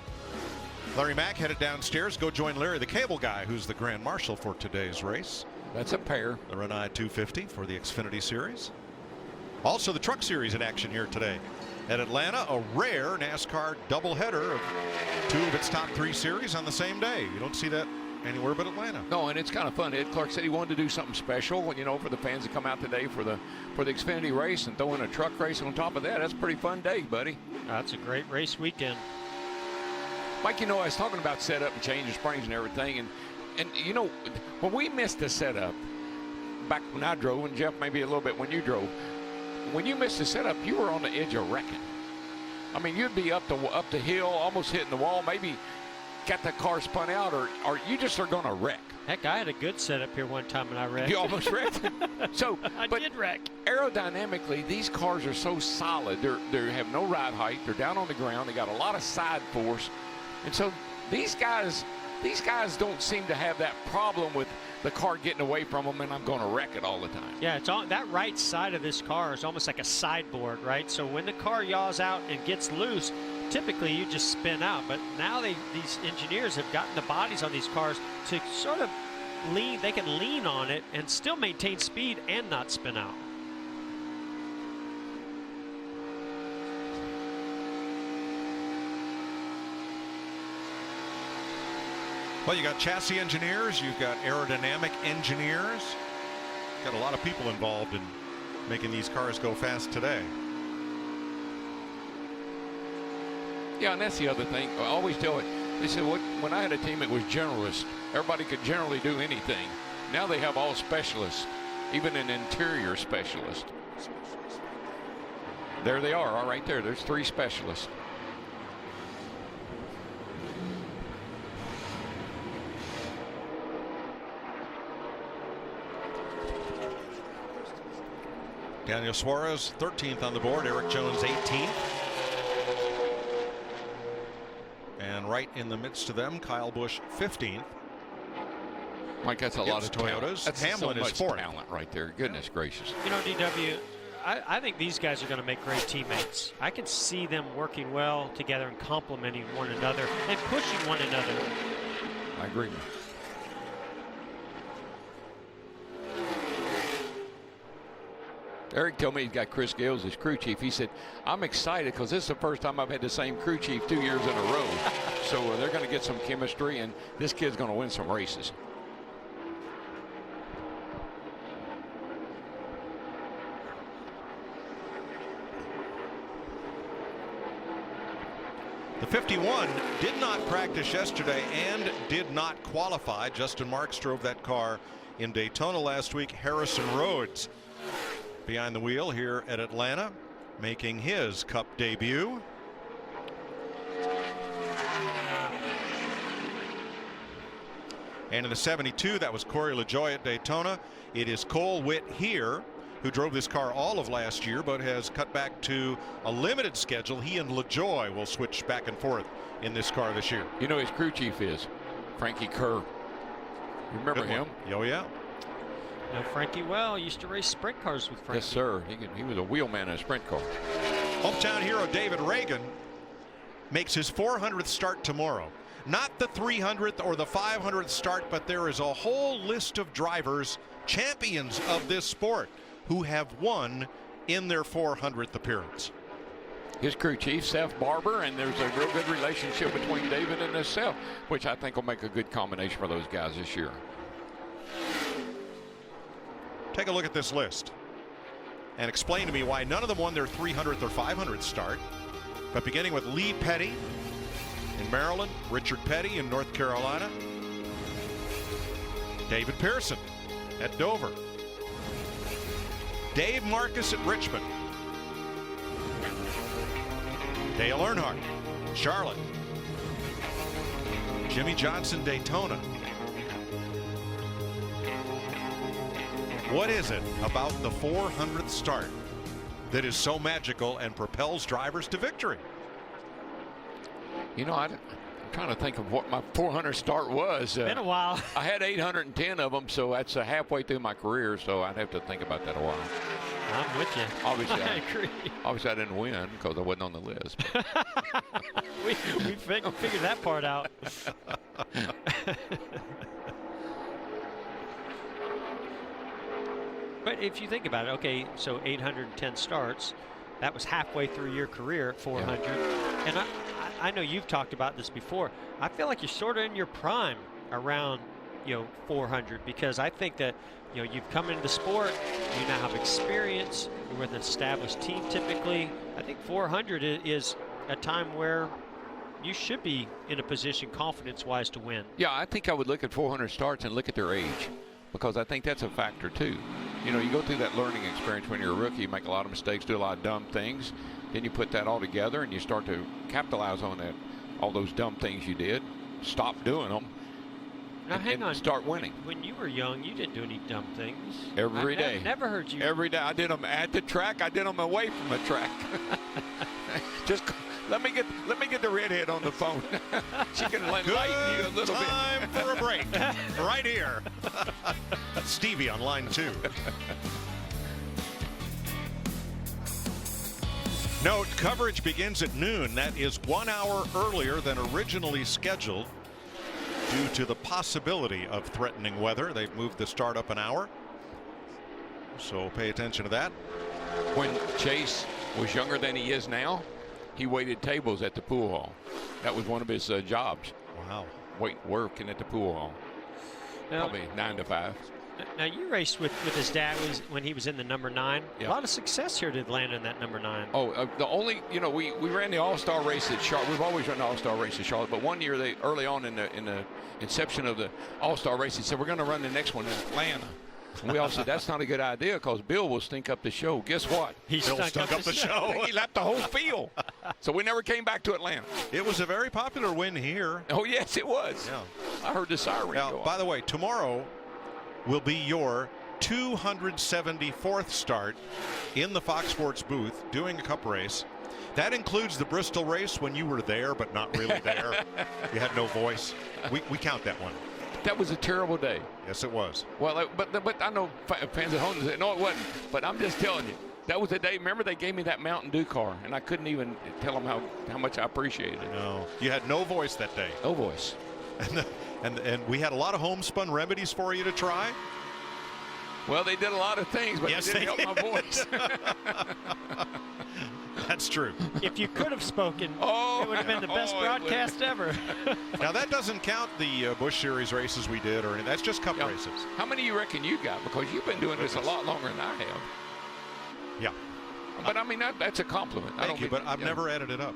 Larry Mack headed downstairs. Go join Larry the Cable Guy, who's the Grand Marshal for today's race. That's a pair. The Renai 250 for the Xfinity Series. Also the Truck Series in action here today. At Atlanta, a rare NASCAR doubleheader of 2 of its top 3 series on the same day. You don't see that anywhere but Atlanta. No, and it's kind of fun. Ed Clark said he wanted to do something special, you know, for the fans that come out today for the Xfinity race and throw in a truck race on top of that. That's a pretty fun day, buddy. That's a great race weekend. Mike, you know, I was talking about setup and changing springs and everything, and you know, when we missed the setup back when I drove, and Jeff maybe a little bit when you drove, when you missed the setup, you were on the edge of wrecking. I mean, you'd be up the hill, almost hitting the wall, maybe got the car spun out, or you just are going to wreck. Heck, I had a good setup here one time and I wrecked. You almost wrecked. So, I did wreck. Aerodynamically, these cars are so solid. They have no ride height. They're down on the ground. They got a lot of side force, and so these guys don't seem to have that problem with the car getting away from them, and I'm going to wreck it all the time. Yeah, it's on that right side of this car is almost like a sideboard, right? So when the car yaws out and gets loose, typically you just spin out. But now these engineers have gotten the bodies on these cars to sort of lean. They can lean on it and still maintain speed and not spin out. Well, you got chassis engineers, you've got aerodynamic engineers. Got a lot of people involved in making these cars go fast today. Yeah, and that's the other thing. I always tell it. They said, when I had a team, it was generalist. Everybody could generally do anything. Now they have all specialists, even an interior specialist. There they are, all right there. There's 3 specialists. Daniel Suarez 13th on the board, Eric Jones 18th. And right in the midst of them, Kyle Busch 15th. Mike, that's a lot of Toyotas. That's Hamlin so is much 4th. talent right there. Goodness gracious. You know, DW, I think these guys are going to make great teammates. I can see them working well together and complementing one another and pushing one another. I agree. Eric told me he's got Chris Gales as crew chief. He said, I'm excited because this is the first time I've had the same crew chief 2 years in a row. So they're going to get some chemistry, and this kid's going to win some races. The 51 did not practice yesterday and did not qualify. Justin Marks drove that car in Daytona last week. Harrison Rhodes behind the wheel here at Atlanta, making his Cup debut. And in the 72, that was Corey LaJoie at Daytona. It is Cole Witt here, who drove this car all of last year, but has cut back to a limited schedule. He and LaJoie will switch back and forth in this car this year. You know his crew chief is Frankie Kerr. Remember him? Oh, yeah. Know Frankie well. Used to race sprint cars with Frankie. Yes, sir. He was a wheelman in a sprint car. Hometown hero David Reagan makes his 400th start tomorrow. Not the 300th or the 500th start, but there is a whole list of drivers, champions of this sport, who have won in their 400th appearance. His crew chief, Seth Barber, and there's a real good relationship between David and himself, which I think will make a good combination for those guys this year. Take a look at this list and explain to me why none of them won their 300th or 500th start. But beginning with Lee Petty in Maryland, Richard Petty in North Carolina, David Pearson at Dover, Dave Marcus at Richmond, Dale Earnhardt, Charlotte, Jimmy Johnson, Daytona. What is it about the 400th start that is so magical and propels drivers to victory? You know, I'm trying to think of what my 400 start was. Been a while. I had 810 of them, so that's halfway through my career, so I'd have to think about that a while. I'm with you. Obviously, I agree. Obviously, I didn't win because I wasn't on the list. we figured that part out. But if you think about it, okay, so 810 starts, that was halfway through your career at 400. Yeah. And I know you've talked about this before. I feel like you're sort of in your prime around, 400, because I think that, you've come into the sport, you now have experience, you're with an established team typically. I think 400 is a time where you should be in a position confidence-wise to win. Yeah, I think I would look at 400 starts and look at their age, because I think that's a factor too. You go through that learning experience when you're a rookie, you make a lot of mistakes, do a lot of dumb things. Then you put that all together and you start to capitalize on that, all those dumb things you did, stop doing them, now, hang on. Start winning. When you were young, you didn't do any dumb things. Every day. I've never heard you. Every day. I did them at the track. I did them away from the track. Just let me get the redhead on the phone. She can enlighten you a little bit. Time for a break right here. Stevie on line 2. Note, coverage begins at noon. That is 1 hour earlier than originally scheduled due to the possibility of threatening weather. They've moved the start up an hour, so pay attention to that. When Chase was younger than he is now, he waited tables at the pool hall. That was one of his jobs. Wow. Working at the pool hall. Now, probably 9 to 5. Now, you raced with his dad when he was in the number 9. Yeah. A lot of success here to Atlanta in that number 9. Oh, the only, we ran the All-Star race at Charlotte. We've always run the All-Star race at Charlotte, but one year early on in the inception of the All-Star race, he said, we're going to run the next one in Atlanta. And we all said, that's not a good idea because Bill will stink up the show. Guess what? He stunk up the show. He lapped the whole field. So we never came back to Atlanta. It was a very popular win here. Oh, yes, it was. Yeah. I heard the siren Now, go off. by the way, tomorrow will be your 274th start in the Fox Sports booth doing a cup race. That includes the Bristol race when you were there but not really there. You had no voice. We count that one. That was a terrible day. Yes, it was. Well, but I know fans at home say, no, it wasn't. But I'm just telling you, that was the day. Remember, they gave me that Mountain Dew car, and I couldn't even tell them how much I appreciated it. No, you had no voice that day. No voice. And we had a lot of homespun remedies for you to try. Well, they did a lot of things, but yes, it didn't help my voice. That's true. If you could have spoken, it would have been the best broadcast ever. Now, that doesn't count the Busch Series races we did, or anything. That's just cup races. How many you reckon you got? Because you've been doing this a lot longer than I have. Yeah. But, I mean, that's a compliment. Thank you, but I've never added it up.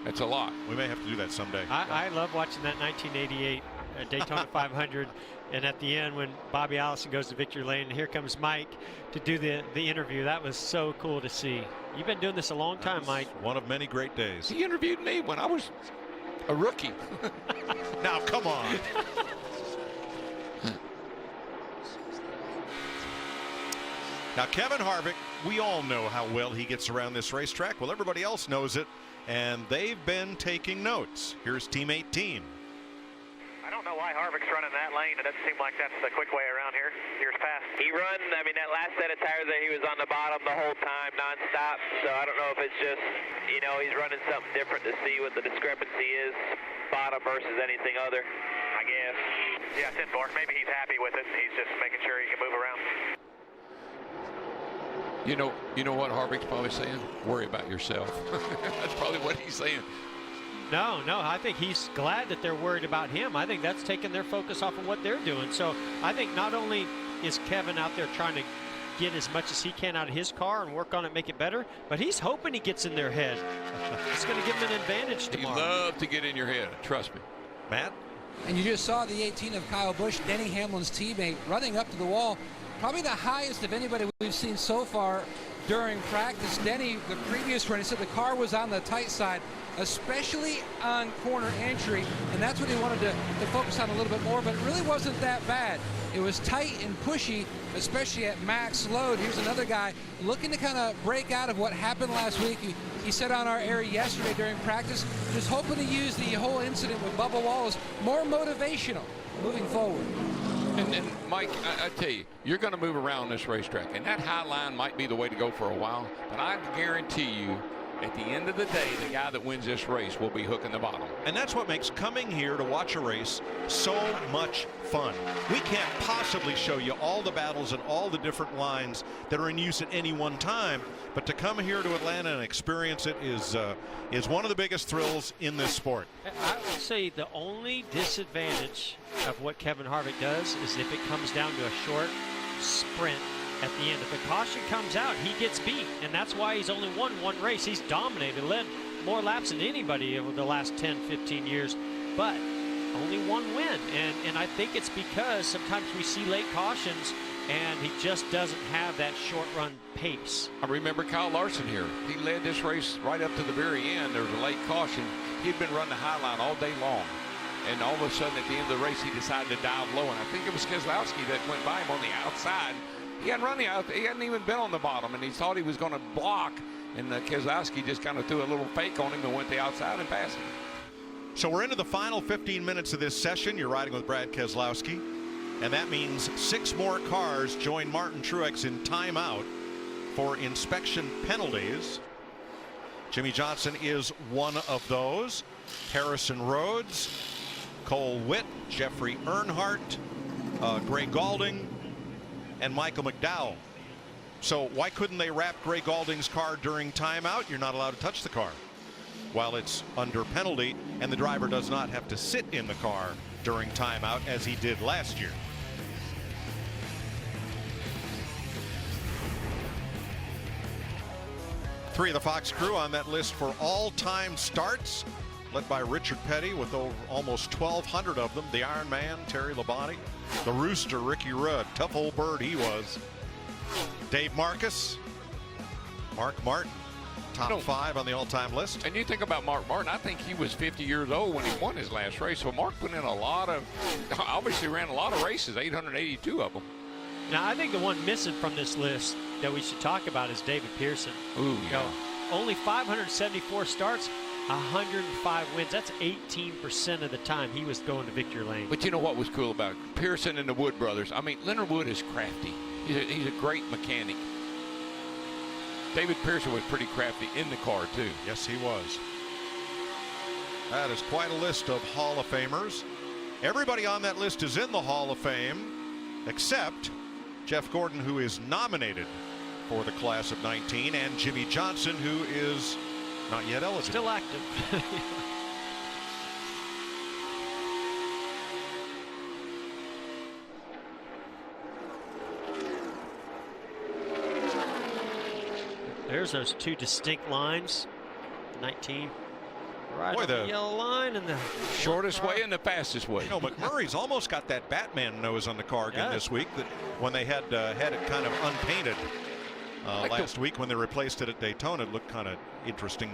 That's a lot. We may have to do that someday. I love watching that 1988 Daytona 500. And at the end, when Bobby Allison goes to victory lane, and here comes Mike to do the interview. That was so cool to see. You've been doing this a long time, Mike. One of many great days. He interviewed me when I was a rookie. Now, come on. Now, Kevin Harvick, we all know how well he gets around this racetrack. Well, everybody else knows it, and they've been taking notes. Here's Team 18. I don't know why Harvick's running that lane. It doesn't seem like that's the quick way around here. Years past. He runs, I mean, that last set of tires there, he was on the bottom the whole time, nonstop. So I don't know if it's just, you know, he's running something different to see what the discrepancy is, bottom versus anything other, I guess. Yeah, 10-4. Maybe he's happy with it. He's just making sure he can move around. You know what Harvick's probably saying? Worry about yourself. That's probably what he's saying. No, I think he's glad that they're worried about him. I think that's taking their focus off of what they're doing. So I think not only is Kevin out there trying to get as much as he can out of his car and work on it, make it better, but he's hoping he gets in their head. It's going to give him an advantage tomorrow. He loves to get in your head, trust me. Matt? And you just saw the 18 of Kyle Busch, Denny Hamlin's teammate, running up to the wall. Probably the highest of anybody we've seen so far during practice. Denny, the previous run, he said the car was on the tight side, especially on corner entry, and that's what he wanted to focus on a little bit more, but it really wasn't that bad. It was tight and pushy, especially at max load. Here's another guy looking to kind of break out of what happened last week. He said on our air yesterday during practice, just hoping to use the whole incident with Bubba Wallace more motivational moving forward. And Mike, I tell you, you're going to move around this racetrack, and that high line might be the way to go for a while, but I guarantee you, at the end of the day, the guy that wins this race will be hooking the bottom. And that's what makes coming here to watch a race so much fun. We can't possibly show you all the battles and all the different lines that are in use at any one time, but to come here to Atlanta and experience it is one of the biggest thrills in this sport. I would say the only disadvantage of what Kevin Harvick does is if it comes down to a short sprint at the end. If the caution comes out, he gets beat, and that's why he's only won one race. He's dominated, led more laps than anybody over the last 10, 15 years, but only one win. And I think it's because sometimes we see late cautions, and he just doesn't have that short run pace. I remember Kyle Larson here. He led this race right up to the very end. There was a late caution. He'd been running the high line all day long. And all of a sudden, at the end of the race, he decided to dive low. And I think it was Keselowski that went by him on the outside. He hadn't run the out. He hadn't even been on the bottom, and he thought he was going to block. And Keselowski just kind of threw a little fake on him and went the outside and passed him. So we're into the final 15 minutes of this session. You're riding with Brad Keselowski, and that means 6 more cars join Martin Truex in timeout for inspection penalties. Jimmy Johnson is one of those. Harrison Rhodes, Cole Witt, Jeffrey Earnhardt, Gray Galding, and Michael McDowell. So why couldn't they wrap Gray Galding's car during timeout? You're not allowed to touch the car while it's under penalty, and the driver does not have to sit in the car during timeout as he did last year. Three of the Fox crew on that list for all-time starts, led by Richard Petty with almost 1,200 of them. The Iron Man, Terry Labonte. The Rooster, Ricky Rudd. Tough old bird he was. Dave Marcus. Mark Martin. Top 5 on the all-time list. And you think about Mark Martin, I think he was 50 years old when he won his last race. So Mark put in obviously ran a lot of races, 882 of them. Now, I think the one missing from this list that we should talk about is David Pearson. Ooh, yeah. Only 574 starts, 105 wins. That's 18% of the time he was going to victory lane. But you know what was cool about Pearson and the Wood brothers? I mean, Leonard Wood is crafty. He's a great mechanic. David Pearson was pretty crafty in the car, too. Yes, he was. That is quite a list of Hall of Famers. Everybody on that list is in the Hall of Fame, except Jeff Gordon, who is nominated for the class of 19, and Jimmy Johnson, who is not yet eligible. Still active. There's those two distinct lines. 19. Right on the yellow line and the shortest way and the fastest way. You know, McMurray's almost got that Batman nose on the car again this week. That when they had it kind of unpainted last week when they replaced it at Daytona, it looked kind of interesting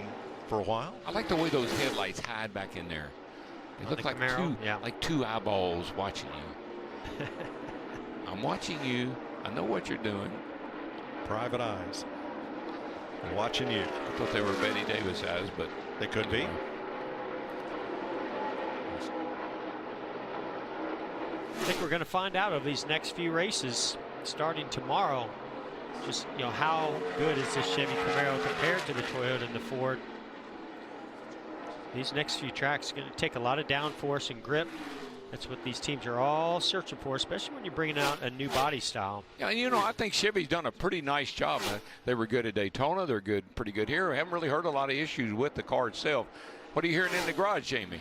for a while. I like the way those headlights hide back in there. They look like two eyeballs watching you. I'm watching you. I know what you're doing. Private eyes. Watching you. I thought they were Betty Davis eyes, but they could be. think we're going to find out over these next few races starting tomorrow. Just, how good is this Chevy Camaro compared to the Toyota and the Ford? These next few tracks are going to take a lot of downforce and grip. That's what these teams are all searching for, especially when you're bringing out a new body style. Yeah, I think Chevy's done a pretty nice job. They were good at Daytona. They're pretty good here. We haven't really heard a lot of issues with the car itself. What are you hearing in the garage, Jamie?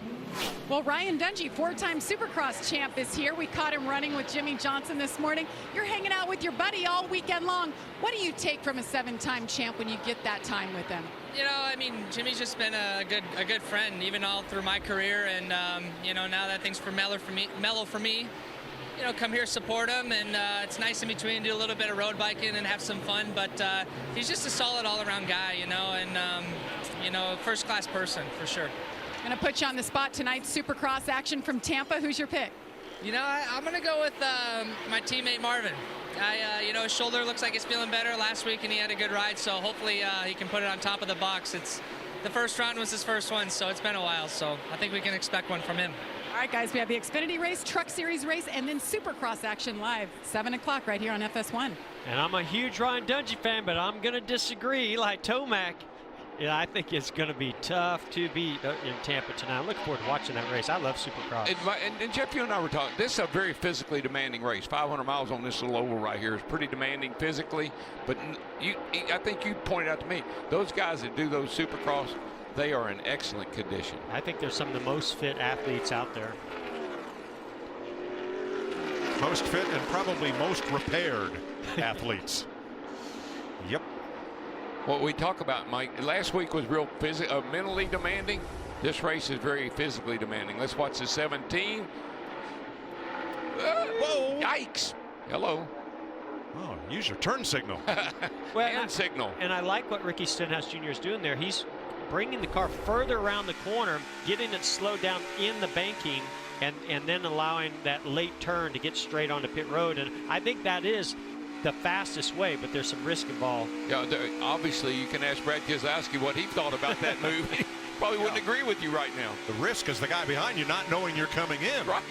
Well, Ryan Dungey, 4-time Supercross champ, is here. We caught him running with Jimmy Johnson this morning. You're hanging out with your buddy all weekend long. What do you take from a 7-time champ when you get that time with him? Jimmy's just been a good friend, even all through my career. And, now that things mellow for me, come here, support him. And it's nice in between, do a little bit of road biking and have some fun. But he's just a solid all-around guy, and, first-class person, for sure. I'm going to put you on the spot tonight. Supercross action from Tampa. Who's your pick? I'm going to go with my teammate Marvin. His shoulder looks like it's feeling better last week, and he had a good ride, so hopefully he can put it on top of the box. The first round was his first one, so it's been a while, so I think we can expect one from him. All right, guys, we have the Xfinity race, Truck Series race, and then Supercross action live, 7 o'clock right here on FS1. And I'm a huge Ryan Dungey fan, but I'm going to disagree like Tomac. Yeah, I think it's going to be tough to beat in Tampa tonight. I'm looking forward to watching that race. I love Supercross. And Jeff, you and I were talking. This is a very physically demanding race. 500 miles on this little oval right here is pretty demanding physically. But I think you pointed out to me, those guys that do those Supercross, they are in excellent condition. I think they're some of the most fit athletes out there. Most fit and probably most repaired athletes. Yep. What we talk about, Mike, last week was real mentally demanding. This race is very physically demanding. Let's watch the 17. Whoa! Yikes! Hello. Oh, use your turn signal. Hand signal. And I like what Ricky Stenhouse Jr. is doing there. He's bringing the car further around the corner, getting it slowed down in the banking, and then allowing that late turn to get straight onto pit road. And I think that is the fastest way, but there's some risk involved. Yeah, obviously you can ask Brad Keselowski what he thought about that move. He probably wouldn't agree with you right now. The risk is the guy behind you not knowing you're coming in. Right.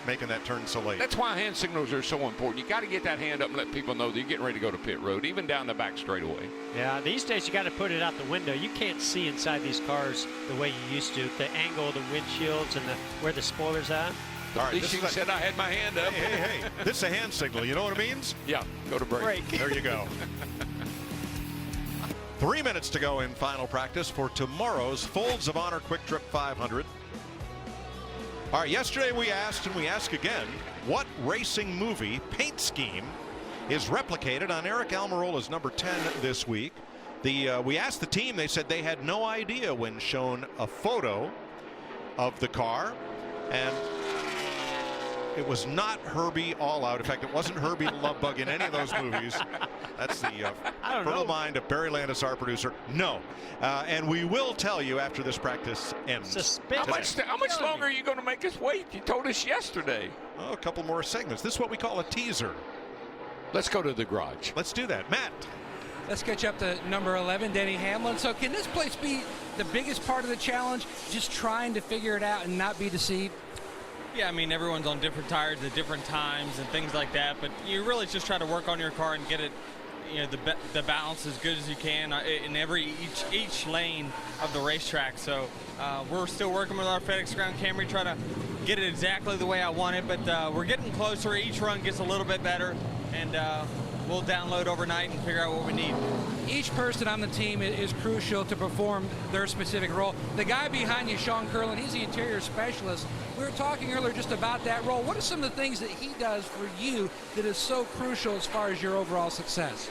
Making that turn so late. That's why hand signals are so important. You got to get that hand up and let people know that you're getting ready to go to pit road, even down the back straightaway. Yeah, these days you got to put it out the window. You can't see inside these cars the way you used to. The angle of the windshields and where the spoiler's at. All right, at least you said I had my hand up. Hey, this is a hand signal. You know what it means? Yeah, go to break. There you go. 3 minutes to go in final practice for tomorrow's Folds of Honor Quiktrip 500. All right, yesterday we asked, and we ask again, what racing movie paint scheme is replicated on Eric Almirola's number 10 this week? We asked the team. They said they had no idea when shown a photo of the car, and it was not Herbie All Out. In fact, it wasn't Herbie the Love Bug in any of those movies. That's the fertile mind of Barry Landis, our producer. No. And we will tell you after this practice ends. Suspense. How much longer are you going to make us wait? You told us yesterday. Oh, a couple more segments. This is what we call a teaser. Let's go to the garage. Let's do that. Matt. Let's catch up to number 11, Denny Hamlin. So can this place be the biggest part of the challenge, just trying to figure it out and not be deceived? Yeah, I mean, everyone's on different tires at different times and things like that, but you really just try to work on your car and get it, the balance as good as you can in each lane of the racetrack. So we're still working with our FedEx Ground Camry, try to get it exactly the way I want it, but we're getting closer. Each run gets a little bit better, and we'll download overnight and figure out what we need. Each person on the team is crucial to perform their specific role. The guy behind you, Sean Curlin, he's the interior specialist. We were talking earlier just about that role. What are some of the things that he does for you that is so crucial as far as your overall success?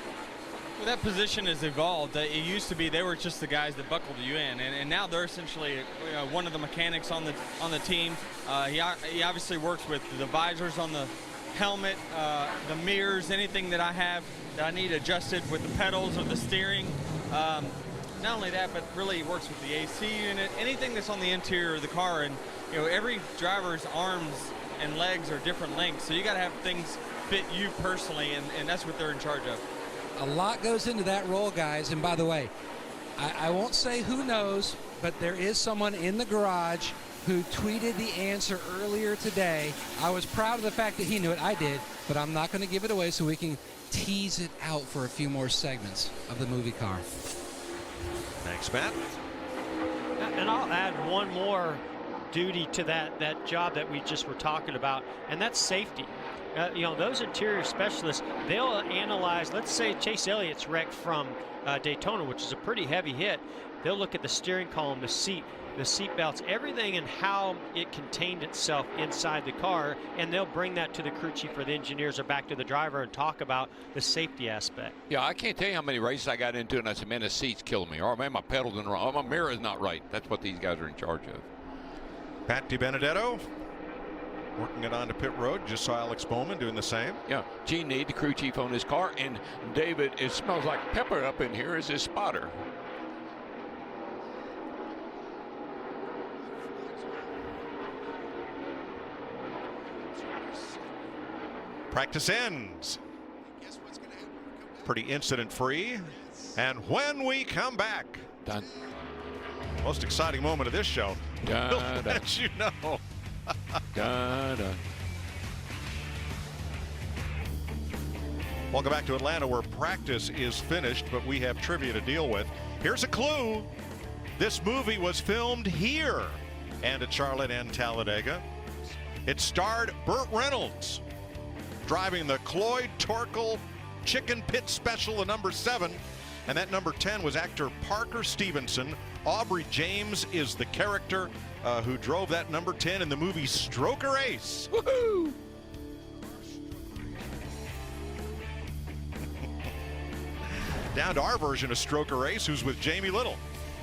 Well, that position has evolved. It used to be they were just the guys that buckled you in, and now they're essentially one of the mechanics on the team. He obviously works with the visors on the helmet, the mirrors, anything that I have that I need adjusted with the pedals or the steering. Not only that, but really works with the AC unit, anything that's on the interior of the car. And every driver's arms and legs are different lengths, so you got to have things fit you personally, and that's what they're in charge of. A lot goes into that role, guys. And by the way, I won't say who knows, but there is someone in the garage who tweeted the answer earlier today. I was proud of the fact that he knew it. I did, but I'm not going to give it away so we can tease it out for a few more segments of the movie car. Thanks, Matt. And I'll add one more duty to that job that we just were talking about, and that's safety. You know, those interior specialists, they'll analyze, let's say Chase Elliott's wrecked from Daytona, which is a pretty heavy hit. They'll look at the steering column, the seat belts, everything and how it contained itself inside the car, and they'll bring that to the crew chief or the engineers or back to the driver and talk about the safety aspect. Yeah, I can't tell you how many races I got into and I said, man, the seat's killing me. Or, man, my pedal's in the wrong. Oh, my mirror is not right. That's what these guys are in charge of. Pat DiBenedetto working it onto pit road. Just saw Alex Bowman doing the same. Yeah, Gene Need, the crew chief on his car, and David, it smells like pepper up in here, is his spotter. Practice ends. Pretty incident free. And when we come back, done. Most exciting moment of this show. Dun, We'll dun. let you know. Dun, dun. Welcome back to Atlanta, where practice is finished, but we have trivia to deal with. Here's a clue. This movie was filmed here and at Charlotte and Talladega. It starred Burt Reynolds driving the Cloyd Torkel Chicken Pit Special, the number 7. And that number 10 was actor Parker Stevenson. Aubrey James is the character who drove that number 10 in the movie Stroker Ace. Woohoo! Down to our version of Stroker Ace, who's with Jamie Little.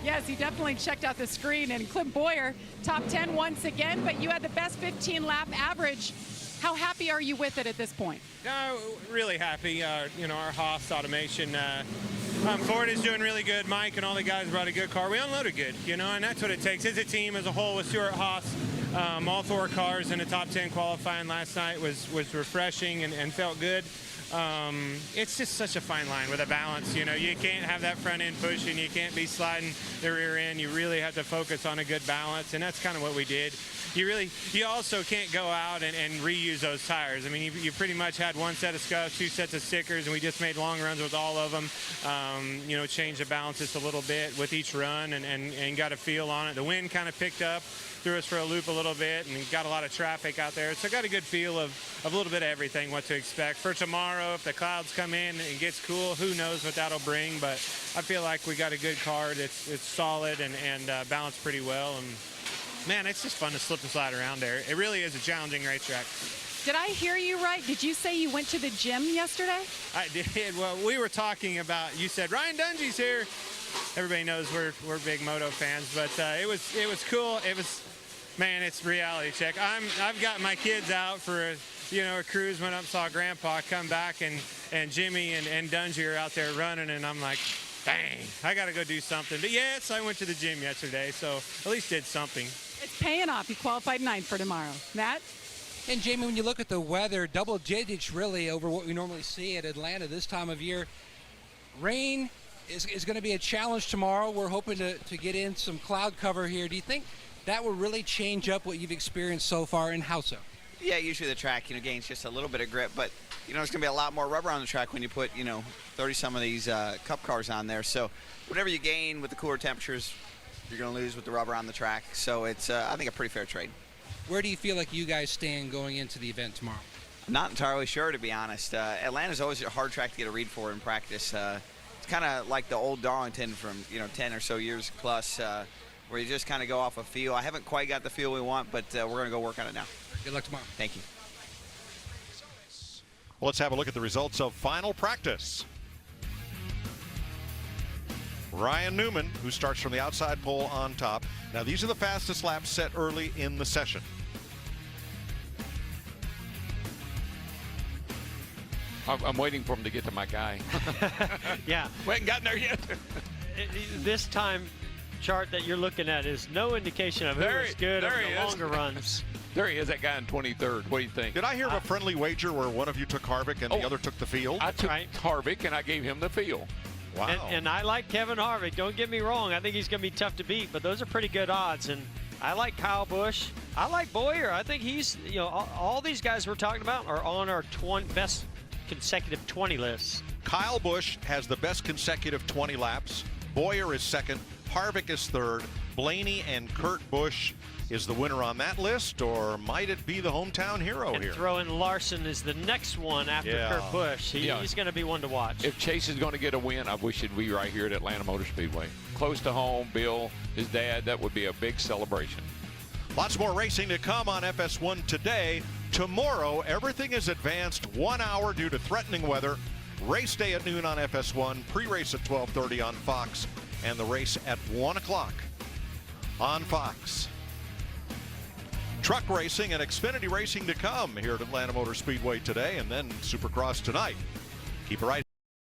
Yes, he definitely checked out the screen. And Clint Boyer, top 10 once again, but you had the best 15-lap average. How happy are you with it at this point? Really happy. You know, our Haas automation, Ford is doing really good. Mike and all the guys brought a good car. We unloaded good, you know, and that's what it takes. As a team, as a whole, with Stuart Haas, all 4 cars in the top 10 qualifying last night was refreshing and felt good. It's just such a fine line with a balance. You know, you can't have that front end pushing. You can't be sliding the rear end. You really have to focus on a good balance, and that's kind of what we did. You also can't go out and reuse those tires. I mean, you pretty much had 1 set of scuffs, 2 sets of stickers, and we just made long runs with all of them. You know, changed the balance just a little bit with each run and got a feel on it. The wind kind of picked up, threw us for a loop a little bit, and got a lot of traffic out there. So got a good feel of a little bit of everything, what to expect. For tomorrow, if the clouds come in and it gets cool, who knows what that'll bring. But I feel like we got a good car that's solid and balanced pretty well. And man, it's just fun to slip and slide around there. It really is a challenging racetrack. Did I hear you right? Did you say you went to the gym yesterday? I did. Well, we were talking about, you said Ryan Dungey's here. Everybody knows we're big moto fans, but it was cool. It was, man, it's reality check. I've got my kids out for a cruise. Went up, saw Grandpa come back, and Jimmy and Dungey are out there running, and I'm like, dang, I got to go do something. But yes, I went to the gym yesterday, so at least did something. It's paying off. You qualified 9th for tomorrow. Matt? And Jamie, when you look at the weather, double digits really over what we normally see at Atlanta this time of year. Rain is going to be a challenge tomorrow. We're hoping to get in some cloud cover here. Do you think that will really change up what you've experienced so far, and how so? Yeah, usually the track, gains just a little bit of grip, but, there's going to be a lot more rubber on the track when you put, 30-some of these Cup cars on there. So whatever you gain with the cooler temperatures, you're going to lose with the rubber on the track. So it's, I think, a pretty fair trade. Where do you feel like you guys stand going into the event tomorrow? I'm not entirely sure, to be honest. Atlanta's always a hard track to get a read for in practice. It's kind of like the old Darlington from, 10 or so years plus, where you just kind of go off a feel. I haven't quite got the feel we want, but we're going to go work on it now. Good luck tomorrow. Thank you. Well, let's have a look at the results of final practice. Ryan Newman, who starts from the outside pole on top. Now, these are the fastest laps set early in the session. I'm waiting for him to get to my guy. Yeah. We haven't gotten there yet. This time chart that you're looking at is no indication of who is good on the longer runs. There he is, that guy in 23rd. What do you think? Did I hear of a friendly wager where one of you took Harvick and the other took the field? I took Harvick and I gave him the field. Wow. And I like Kevin Harvick. Don't get me wrong. I think he's going to be tough to beat, but those are pretty good odds. And I like Kyle Busch. I like Boyer. I think he's, you know, all these guys we're talking about are on our best consecutive 20 lists. Kyle Busch has the best consecutive 20 laps. Boyer is second. Harvick is third. Blaney and Kurt Busch is the winner on that list, or might it be the hometown hero and here? Throw in Larson is the next one after Kurt Busch. He's going to be one to watch. If Chase is going to get a win, I wish it'd be right here at Atlanta Motor Speedway. Close to home, Bill, his dad, that would be a big celebration. Lots more racing to come on FS1 today. Tomorrow, everything is advanced 1 hour due to threatening weather. Race day at noon on FS1, pre-race at 12:30 on Fox, and the race at 1 o'clock on Fox. Truck racing and Xfinity racing to come here at Atlanta Motor Speedway today, and then Supercross tonight. Keep it right